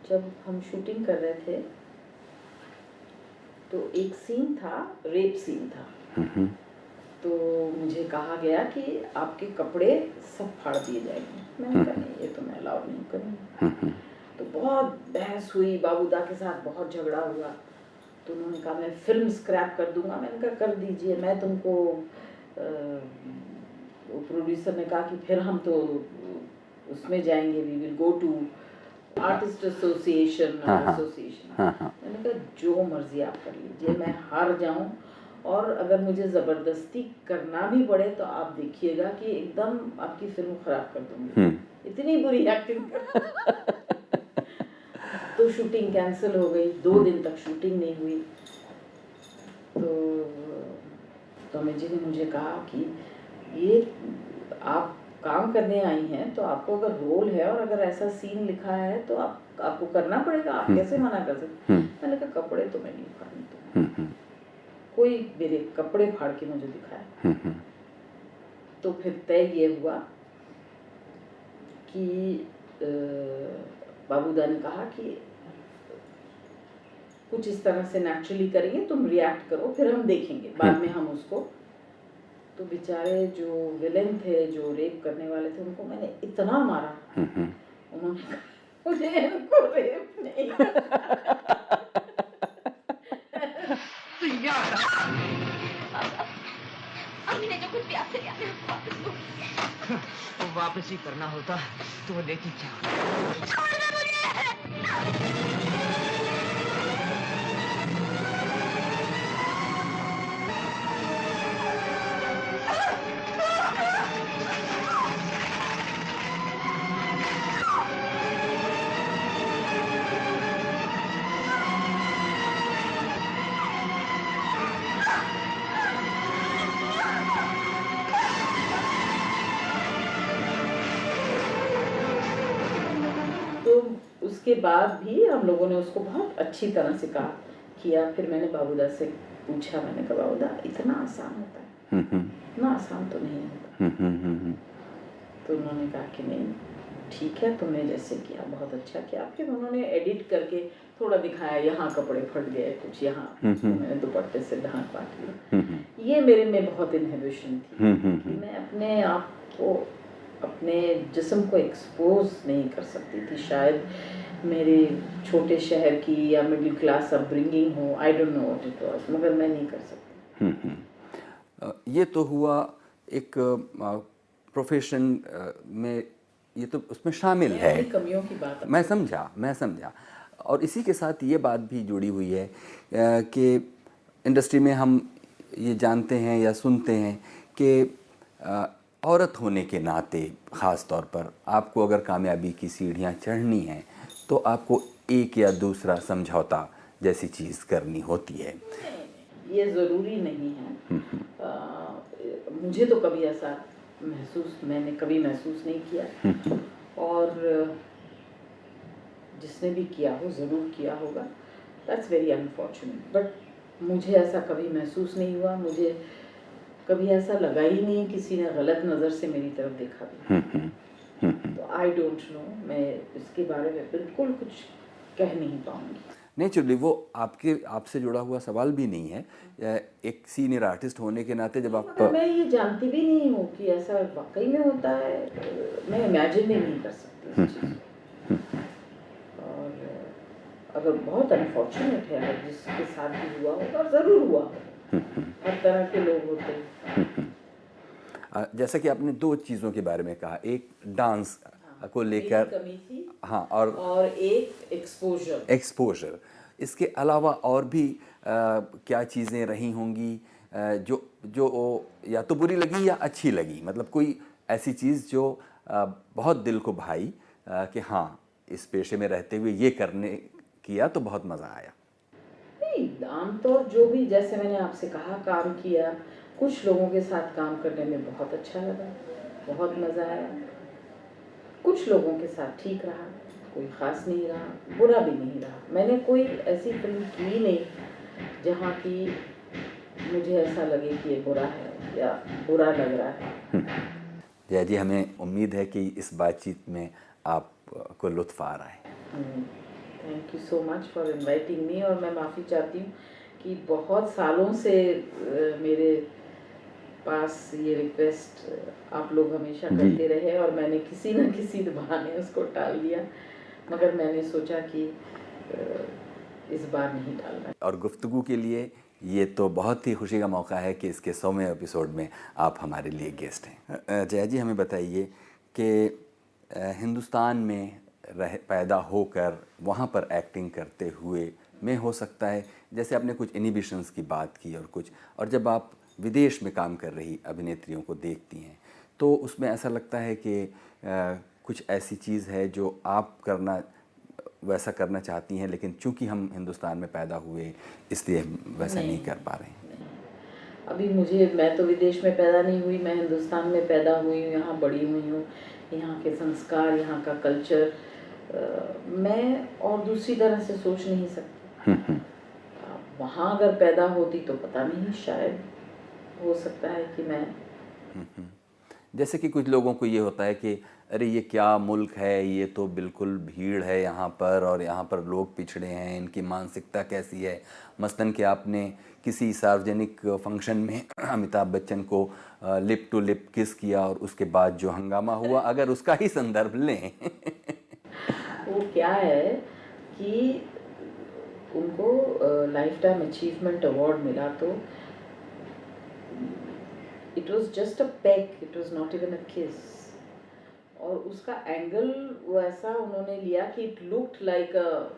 [SPEAKER 6] जब हम शूटिंग कर रहे थे तो एक सीन था, रेप सीन था। तो मुझे कहा गया कि आपके कपड़े सब फाड़ दिए जाएंगे। मैंने कहा नहीं, ये तो मैं अलाउ नहीं करूँगी। तो बहुत बहस हुई, बाबूदा के साथ बहुत झगड़ा हुआ। तो उन्होंने कहा मैं फिल्म स्क्रैप कर दूंगा। मैंने कहा कर दीजिए, मैं तुमको प्रोड्यूसर ने कहा कि फिर हम तो उसमें जाएंगे, we will go to artist association. मैंने कहा जो मर्जी आप कर लीजिए, मैं हार जाऊं और अगर मुझे ज़बरदस्ती करना भी पड़े तो आप देखिएगा कि एकदम आपकी फिल्म खराब कर दूंगी। इतनी बुरी एक्टिंग कर। तो शूटिंग कैंसिल हो गई, 2 दिन तक शूटिंग नहीं हुई। तो अमित जी ने मुझे कहा कि ये आप काम करने आई हैं तो आपको अगर रोल है और अगर ऐसा सीन लिखा है तो आपको करना पड़ेगा, आप कैसे मना कर सकते। मैंने कहा कपड़े तो मैं नहीं फाड़ूंगी। कोई मेरे कपड़े फाड़ के मुझे दिखाया। तो फिर तय ये हुआ कि बाबूदा ने कहा कि कुछ इस तरह से नेचुरली करेंगे, तुम रिएक्ट करो, फिर हम देखेंगे बाद में हम उसको। तो बेचारे जो विलेन थे, जो रेप करने वाले थे, उनको मैंने इतना मारा, उन्होंने कहा मुझे इनको रेप नहीं
[SPEAKER 3] हमने जो कुछ भी आपसे लिया है वापस दो।
[SPEAKER 10] वो वापस ही करना होता तो वो देखी क्या।
[SPEAKER 3] छोड़ दे मुझे।
[SPEAKER 6] उसके बाद भी हम लोगों ने उसको बहुत अच्छी तरह से कहा किया। फिर मैंने बाबूदा से पूछा, मैंने कहा बाबूदा इतना आसान होता है? इतना आसान तो नहीं होता। तो उन्होंने कहा कि नहीं ठीक है, तुमने जैसे किया बहुत अच्छा किया। फिर उन्होंने एडिट करके थोड़ा दिखाया, यहाँ कपड़े फट गए, कुछ यहाँ मैंने दुपट्टे से ढांक पाट लिया। ये मेरे में बहुत इनहिबिशन थी कि मैं अपने आप को अपने जिस्म को एक्सपोज नहीं कर सकती थी। शायद मेरे छोटे शहर की या मिडिल क्लास अपब्रिंगिंग हो, आई don't know what it was, मगर मैं नहीं कर सकती।
[SPEAKER 1] ये तो हुआ एक प्रोफेशन में, ये तो उसमें शामिल है।
[SPEAKER 6] कमियों की बात
[SPEAKER 1] मैं समझा। और इसी के साथ ये बात भी जुड़ी हुई है कि इंडस्ट्री में हम ये जानते हैं या सुनते हैं कि औरत होने के नाते ख़ास तौर पर आपको अगर कामयाबी की सीढ़ियाँ चढ़नी हैं तो आपको एक या दूसरा समझौता जैसी चीज़ करनी होती है।
[SPEAKER 6] ये ज़रूरी नहीं है। मुझे तो कभी ऐसा मैंने कभी महसूस नहीं किया, और जिसने भी किया हो ज़रूर किया होगा। दैट्स वेरी अनफॉर्चुनेट, बट मुझे ऐसा कभी महसूस नहीं हुआ। मुझे कभी ऐसा लगा ही नहीं किसी ने गलत नज़र से मेरी तरफ देखा भी। तो आई डोंट नो, मैं इसके बारे में बिल्कुल कुछ कह नहीं पाऊँगी।
[SPEAKER 1] नेचुरली वो आपसे जुड़ा हुआ सवाल भी नहीं है। एक सीनियर आर्टिस्ट होने के नाते जब आप,
[SPEAKER 6] मैं ये जानती भी नहीं हूँ कि ऐसा वाकई में होता है। मैं इमेजिन भी नहीं कर सकती इस चीज़ को। और अगर बहुत अनफॉर्चुनेट है, अगर जिसके साथ भी हुआ होगा, ज़रूर हुआ होगा। हर तरह के लोग होते हैं।
[SPEAKER 1] जैसा कि आपने दो चीज़ों के बारे में कहा, एक डांस को लेकर,
[SPEAKER 6] कमी थी,
[SPEAKER 1] हाँ, और
[SPEAKER 6] एक एक्सपोजर।
[SPEAKER 1] इसके अलावा और भी क्या चीज़ें रही होंगी जो या तो बुरी लगी या अच्छी लगी? मतलब कोई ऐसी चीज़ जो बहुत दिल को भाई कि हाँ, इस पेशे में रहते हुए ये करने किया तो बहुत मज़ा आया।
[SPEAKER 6] नहीं, आमतौर जो भी, जैसे मैंने आपसे कहा, काम किया, कुछ लोगों के साथ काम करने में बहुत अच्छा लगा, बहुत मज़ा आया। कुछ लोगों के साथ ठीक रहा, कोई ख़ास नहीं रहा, बुरा भी नहीं रहा। मैंने कोई ऐसी फिल्म की नहीं जहाँ की मुझे ऐसा लगे कि ये बुरा है या बुरा लग रहा है।
[SPEAKER 1] जया जी, हमें उम्मीद है कि इस बातचीत में आपको लुत्फ़ आ रहा है।
[SPEAKER 6] Thank you so much for inviting me. और मैं माफ़ी चाहती हूँ कि बहुत सालों से मेरे पास ये रिक्वेस्ट आप लोग हमेशा करते रहे और मैंने किसी न किसी बहाने उसको टाल दिया, मगर मैंने सोचा कि इस बार नहीं टालना।
[SPEAKER 1] और गुफ्तगू के लिए ये तो बहुत ही खुशी का मौका है कि इसके 100वें एपिसोड में आप हमारे लिए गेस्ट हैं। जया जी, हमें बताइए कि हिंदुस्तान में पैदा होकर वहाँ पर एक्टिंग करते हुए में हो सकता है, जैसे आपने कुछ इनिबिशंस की बात की और जब आप विदेश में काम कर रही अभिनेत्रियों को देखती हैं तो उसमें ऐसा लगता है कि कुछ ऐसी चीज़ है जो आप वैसा करना चाहती हैं, लेकिन चूंकि हम हिंदुस्तान में पैदा हुए इसलिए वैसा नहीं कर पा रहे हैं।
[SPEAKER 6] अभी मैं तो विदेश में पैदा नहीं हुई, मैं हिंदुस्तान में पैदा हुई हूँ, यहाँ बड़ी हुई हूँ। यहाँ के संस्कार, यहाँ का कल्चर, मैं और दूसरी तरह से सोच नहीं सकती। वहाँ अगर पैदा होती तो पता नहीं, शायद हो सकता है कि मैं,
[SPEAKER 1] जैसे कि कुछ लोगों को ये होता है कि अरे ये क्या मुल्क है, ये तो बिल्कुल भीड़ है यहाँ पर और यहाँ पर लोग पिछड़े हैं, इनकी मानसिकता कैसी है। मसलन कि आपने किसी सार्वजनिक फंक्शन में अमिताभ बच्चन को लिप टू लिप किस किया और उसके बाद जो हंगामा हुआ, अगर उसका ही संदर्भ लें
[SPEAKER 6] वो क्या है कि उनको लाइफ टाइम अचीवमेंट अवार्ड मिला, तो it was just a pack, it was not even अ किस। और उसका एंगल वो ऐसा उन्होंने लिया कि it looked like a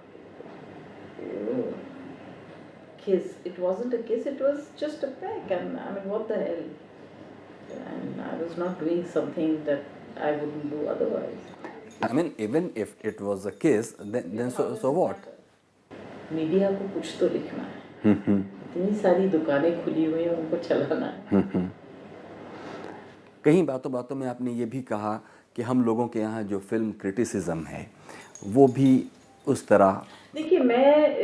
[SPEAKER 6] kiss. It wasn't a kiss, it was just a peck. And I mean, what the hell? And I was not doing something that I wouldn't do otherwise.
[SPEAKER 1] I mean, even if it was a kiss, then so what?
[SPEAKER 6] Media को कुछ तो लिखना है। इतनी सारी दुकानें खुली हुई हैं, उनको चलाना है।
[SPEAKER 1] कहीं बातों बातों में आपने ये भी कहा कि हम लोगों के यहाँ जो फिल्म क्रिटिसिज्म है वो भी उस तरह,
[SPEAKER 6] देखिए, मैं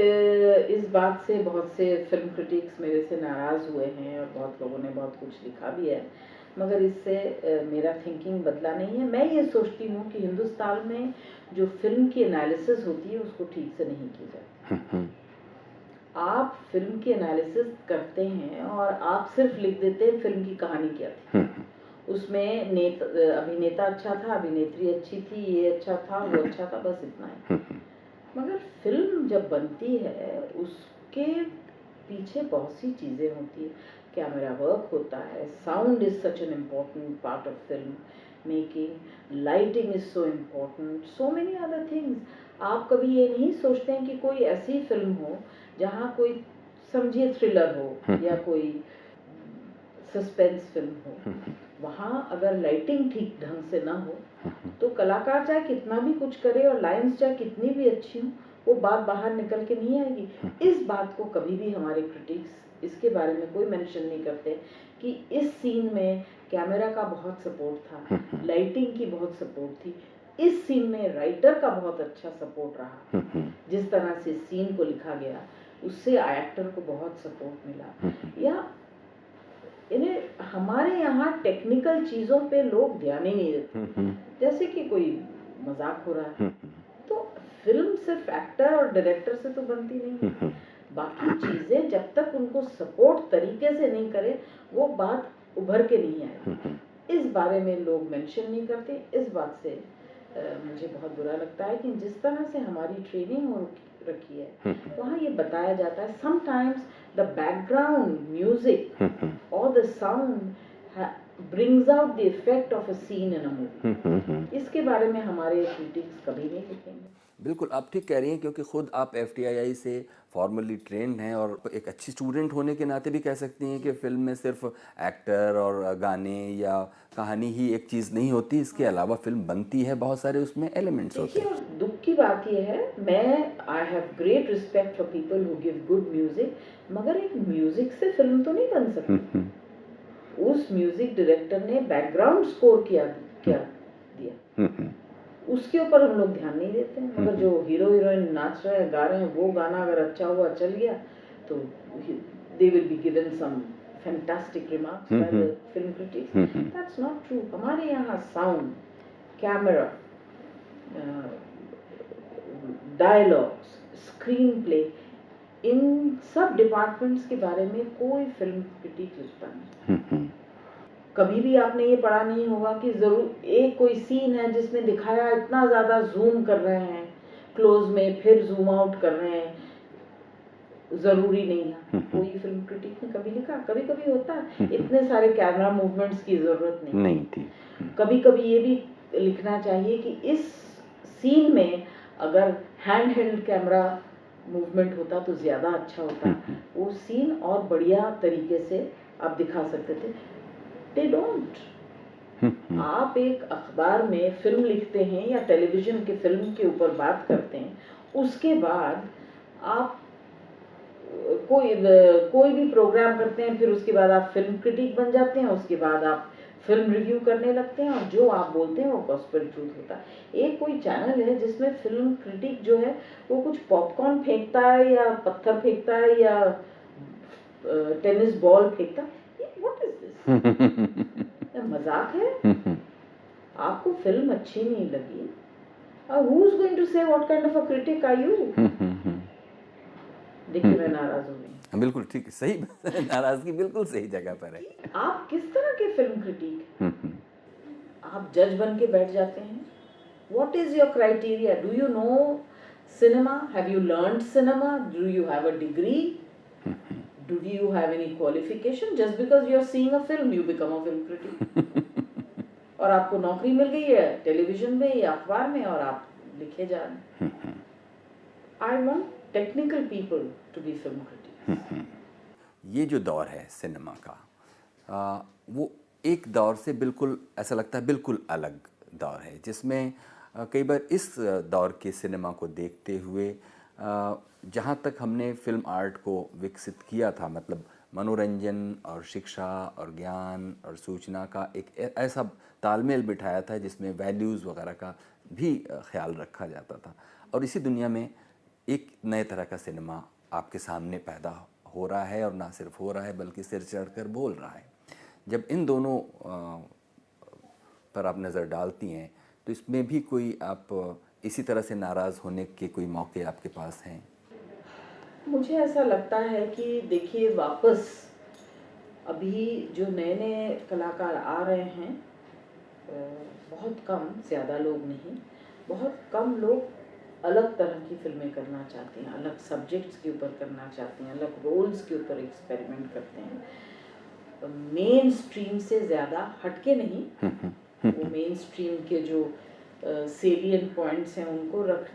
[SPEAKER 6] इस बात से बहुत से फिल्म क्रिटिक्स मेरे से नाराज़ हुए हैं और बहुत लोगों ने बहुत कुछ लिखा भी है, मगर इससे मेरा थिंकिंग बदला नहीं है। मैं ये सोचती हूँ कि हिंदुस्तान में जो फिल्म की एनालिसिस होती है उसको ठीक से नहीं की जाती। आप फिल्म की एनालिसिस करते हैं और आप सिर्फ लिख देते हैं फिल्म की कहानी क्या थी, उसमें अभिनेता अच्छा था, अभिनेत्री अच्छी थी, ये अच्छा था, वो अच्छा था, बस इतना है। मगर फिल्म जब बनती है उसके पीछे बहुत सी चीज़ें होती है, कैमरा वर्क होता है, sound is such an important part of film making, lighting is so important, so many other things. आप कभी ये नहीं सोचते हैं कि कोई ऐसी फिल्म हो जहाँ कोई समझिए थ्रिलर हो या कोई सस्पेंस फिल्म हो, वहाँ अगर लाइटिंग ठीक ढंग से ना हो तो कलाकार चाहे कितना भी कुछ करे और लाइंस चाहे कितनी भी अच्छी हो, वो बात बाहर निकल के नहीं आएगी। इस बात को कभी भी हमारे क्रिटिक्स इसके बारे में कोई मेंशन नहीं करते कि इस सीन में कैमरा का बहुत सपोर्ट था, लाइटिंग की बहुत सपोर्ट थी, इस सीन में राइटर का बहुत अच्छा सपोर्ट रहा, जिस तरह से सीन को लिखा गया उससे एक्टर को बहुत सपोर्ट मिला। या इन्हें हमारे यहाँ टेक्निकल चीजों पे लोग ध्यान ही नहीं देते, जैसे कि कोई मजाक हो रहा है। तो फिल्म सिर्फ एक्टर और डायरेक्टर से तो बनती नहीं, बाकी चीजें जब तक उनको सपोर्ट तरीके से नहीं करे वो बात उभर के नहीं आए। इस बारे में लोग मेंशन नहीं करते। इस बात से मुझे बहुत बुरा लगता है कि जिस तरह से हमारी ट्रेनिंग हो रखी है वहाँ ये बताया जाता है समटाइम्स द बैकग्राउंड म्यूजिक और the sound brings out the effect of a scene in a movie। इसके बारे में हमारे क्रिटिक्स कभी नहीं लिखेंगे।
[SPEAKER 1] बिल्कुल आप ठीक कह रही हैं, क्योंकि ख़ुद आप FTII से फॉर्मली ट्रेंड हैं और एक अच्छी स्टूडेंट होने के नाते भी कह सकती हैं कि फ़िल्म में सिर्फ एक्टर और गाने या कहानी ही एक चीज़ नहीं होती, इसके अलावा फिल्म बनती है, बहुत सारे उसमें एलिमेंट्स होते हैं।
[SPEAKER 6] दुख की बात यह है, मैं I have great respect for people who give good music, मगर एक म्यूजिक से फिल्म तो नहीं बन सकती। उस म्यूजिक डायरेक्टर ने बैकग्राउंड स्कोर क्या दिया, उसके ऊपर हम लोग ध्यान नहीं देते हैं। मगर जो हीरो हीरोइन नाच रहे हैं, गा रहे हैं, वो गाना अगर अच्छा हुआ चल गया तो they will be given some fantastic remarks by the film critics. That's not true. हमारे यहाँ sound, camera, dialogues, screenplay, इन सब डिपार्टमेंट्स के बारे में कोई फिल्म क्रिटिक लिखता नहीं। कभी भी आपने ये पढ़ा नहीं होगा कि जरूर एक कोई सीन है जिसमें दिखाया इतना ज्यादा जूम कर रहे हैं क्लोज में, फिर जूम आउट कर रहे हैं, जरूरी नहीं है। कोई फिल्म क्रिटिक ने कभी लिखा? कभी कभी होता है, इतने सारे कैमरा मूवमेंट्स की जरूरत नहीं थी। कभी कभी ये भी लिखना चाहिए कि इस सीन में अगर हैंड हेल्ड कैमरा मूवमेंट होता तो ज्यादा अच्छा होता, वो सीन और बढ़िया तरीके से आप दिखा सकते थे। They don't। आप एक अखबार में फिल्म लिखते हैं या टेलीविजन के फिल्म के ऊपर बात करते हैं, उसके बाद आप कोई भी प्रोग्राम करते हैं, फिर उसके बाद आप फिल्म क्रिटिक बन जाते हैं, उसके बाद आप फिल्म रिव्यू करने लगते हैं और जो आप बोलते हैं वो गॉस्पेल ट्रूथ होता है। एक कोई चैनल है जिसमें फिल्म क्रिटिक जो है वो कुछ पॉपकॉर्न फेंकता है या पत्थर फेंकता है या टेनिस बॉल फेंकता है। What is this? मजाक है? आपको फिल्म अच्छी नहीं लगी? Who's going to say what kind of a critic are you? देखिए मैं नाराज हूँ नहीं।
[SPEAKER 1] बिल्कुल ठीक, सही नाराजगी बिल्कुल सही जगह पर है।
[SPEAKER 6] आप किस तरह के फिल्म क्रिटिक? आप जज बन के बैठ जाते हैं। What is your criteria? Do you know cinema? Have you learned cinema? Do you have a degree? Do you have any qualification? Just because you are seeing a film, you become a film critic। और आपको नौकरी मिल गई है television में या अखबार में और आप लिखे जा रहे हैं। I want technical people to be film critics।
[SPEAKER 1] ये जो दौर है सिनेमा का, वो एक दौर से बिल्कुल ऐसा लगता है बिल्कुल अलग दौर है, जिसमें कई बार इस दौर के सिनेमा को देखते हुए जहाँ तक हमने फिल्म आर्ट को विकसित किया था, मतलब मनोरंजन और शिक्षा और ज्ञान और सूचना का एक ऐसा तालमेल बिठाया था जिसमें वैल्यूज़ वगैरह का भी ख्याल रखा जाता था, और इसी दुनिया में एक नए तरह का सिनेमा आपके सामने पैदा हो रहा है, और ना सिर्फ हो रहा है बल्कि सिर चढ़कर बोल रहा है। जब इन दोनों पर आप नज़र डालती हैं तो इसमें भी कोई आप इसी तरह से नाराज़ होने के कोई मौके आपके पास हैं?
[SPEAKER 6] मुझे ऐसा लगता है कि देखिए, वापस अभी जो नए नए कलाकार आ रहे हैं, बहुत कम, ज़्यादा लोग नहीं, बहुत कम लोग अलग तरह की फिल्में करना चाहते हैं, अलग सब्जेक्ट्स के ऊपर करना चाहते हैं, अलग रोल्स के ऊपर एक्सपेरिमेंट करते हैं। मेन स्ट्रीम से ज़्यादा हटके नहीं, वो मेन स्ट्रीम के जो सेलिएंट पॉइंट्स हैं उनको रख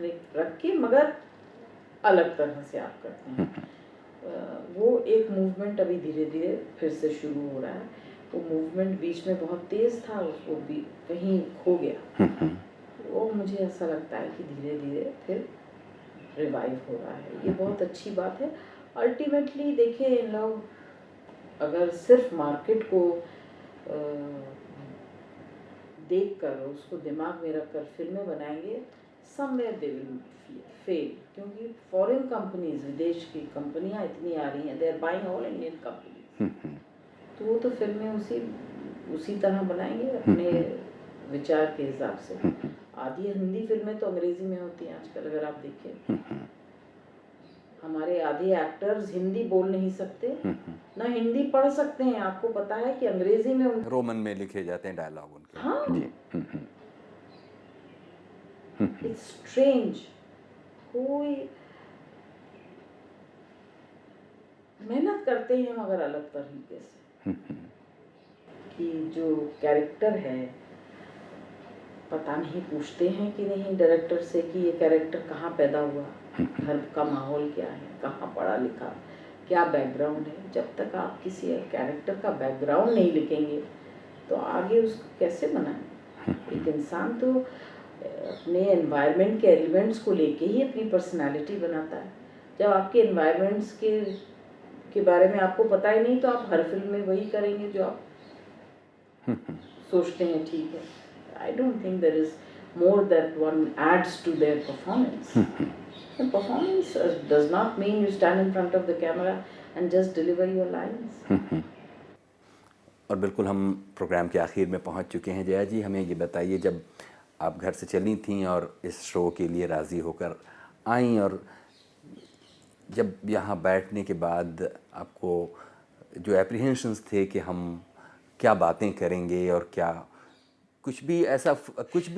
[SPEAKER 6] के मगर अलग तरह से आप करते हैं। वो एक मूवमेंट अभी धीरे धीरे फिर से शुरू हो रहा है। वो मूवमेंट बीच में बहुत तेज़ था, उसको भी कहीं खो गया। वो मुझे ऐसा लगता है कि धीरे धीरे फिर रिवाइव हो रहा है। ये बहुत अच्छी बात है। अल्टीमेटली देखिए, इन लोग अगर सिर्फ मार्केट को देख कर, उसको दिमाग में रख कर फिल्में बनाएंगे, समवेयर दे विल फेल। क्योंकि फॉरेन कंपनीज, विदेश की कंपनियां इतनी आ रही हैं, they are buying all Indian companies, तो वो तो फिल्में उसी तरह बनाएंगे अपने विचार के हिसाब से। आधी हिंदी फिल्में तो अंग्रेजी में होती हैं आजकल, अगर आप देखें। हमारे आधे एक्टर्स हिंदी बोल नहीं सकते, ना हिंदी पढ़ सकते हैं। आपको पता है कि अंग्रेजी में
[SPEAKER 1] रोमन में लिखे जाते हैं डायलॉग उनके।
[SPEAKER 6] हाँ
[SPEAKER 1] जी।
[SPEAKER 6] It's strange. कोई मेहनत करते हैं मगर अलग तरीके से, कि जो कैरेक्टर है, पता नहीं पूछते हैं कि नहीं डायरेक्टर से कि ये कैरेक्टर कहाँ पैदा हुआ, घर का माहौल क्या है, कहाँ पढ़ा लिखा, क्या बैकग्राउंड है। जब तक आप किसी कैरेक्टर का बैकग्राउंड नहीं लिखेंगे तो आगे उसको कैसे बनाएं। एक इंसान तो अपने एनवायरनमेंट के एलिमेंट्स को लेके ही अपनी पर्सनालिटी बनाता है। जब आपके एनवायरनमेंट्स के बारे में आपको पता ही नहीं, तो आप हर फिल्म में वही करेंगे जो आप सोचते हैं ठीक है। I don't think there is more that one adds to their performance. The performance does not mean you stand in front of the camera and just deliver your lines.
[SPEAKER 1] और बिल्कुल हम प्रोग्राम के आखिर में पहुंच चुके हैं। जया जी, हमें ये बताइए, जब आप घर से चली थीं और इस शो के लिए राज़ी होकर आईं, और जब यहाँ बैठने के बाद आपको जो एप्रीहेंशंस थे कि हम क्या बातें करेंगे और क्या कुछ भी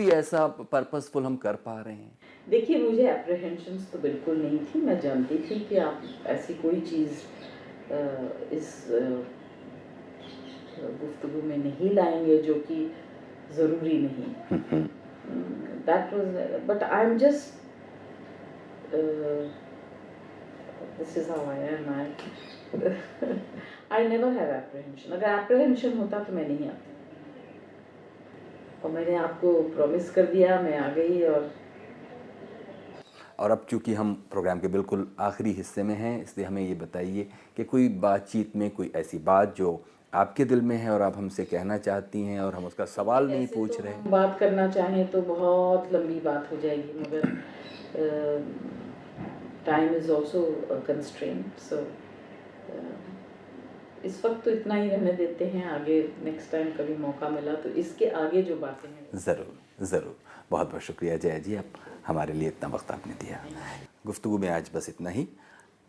[SPEAKER 1] ऐसा पर्पसफुल हम कर पा रहे हैं?
[SPEAKER 6] देखिए, मुझे एप्रीहेंशंस तो बिल्कुल नहीं थी। मैं जानती थी कि आप ऐसी कोई चीज़ इस गुफ्तगू में नहीं लाएंगे जो कि ज़रूरी नहीं। That was, but I'm just, this is how I am. I never have apprehension. अगर apprehension होता तो मैं नहीं आती। और मैंने आपको प्रॉमिस कर दिया, मैं आ गई।
[SPEAKER 1] और अब चूँकि हम प्रोग्राम के बिल्कुल आखिरी हिस्से में हैं, इसलिए हमें ये बताइए कि कोई बातचीत में कोई ऐसी बात जो आपके दिल में है और आप हमसे कहना चाहती हैं और हम उसका सवाल नहीं पूछ रहे हैं।
[SPEAKER 6] बात करना चाहें तो बहुत लंबी बात हो जाएगी, मगर टाइम इज़ ऑल्सो कंस्ट्रेंट। सो इस वक्त तो इतना ही रहने देते हैं। आगे नेक्स्ट टाइम कभी मौका मिला तो इसके आगे जो बातें हैं।
[SPEAKER 1] ज़रूर। बहुत बहुत शुक्रिया जया जी, आप हमारे लिए इतना वक्त आपने दिया। गुफ्तगू में आज बस इतना ही।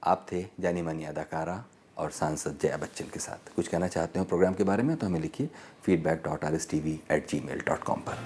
[SPEAKER 1] आप थे जानी मानी अदाकारा और सांसद जया बच्चन के साथ। कुछ कहना चाहते हो प्रोग्राम के बारे में तो हमें लिखिए feedback.rstv@gmail.com पर।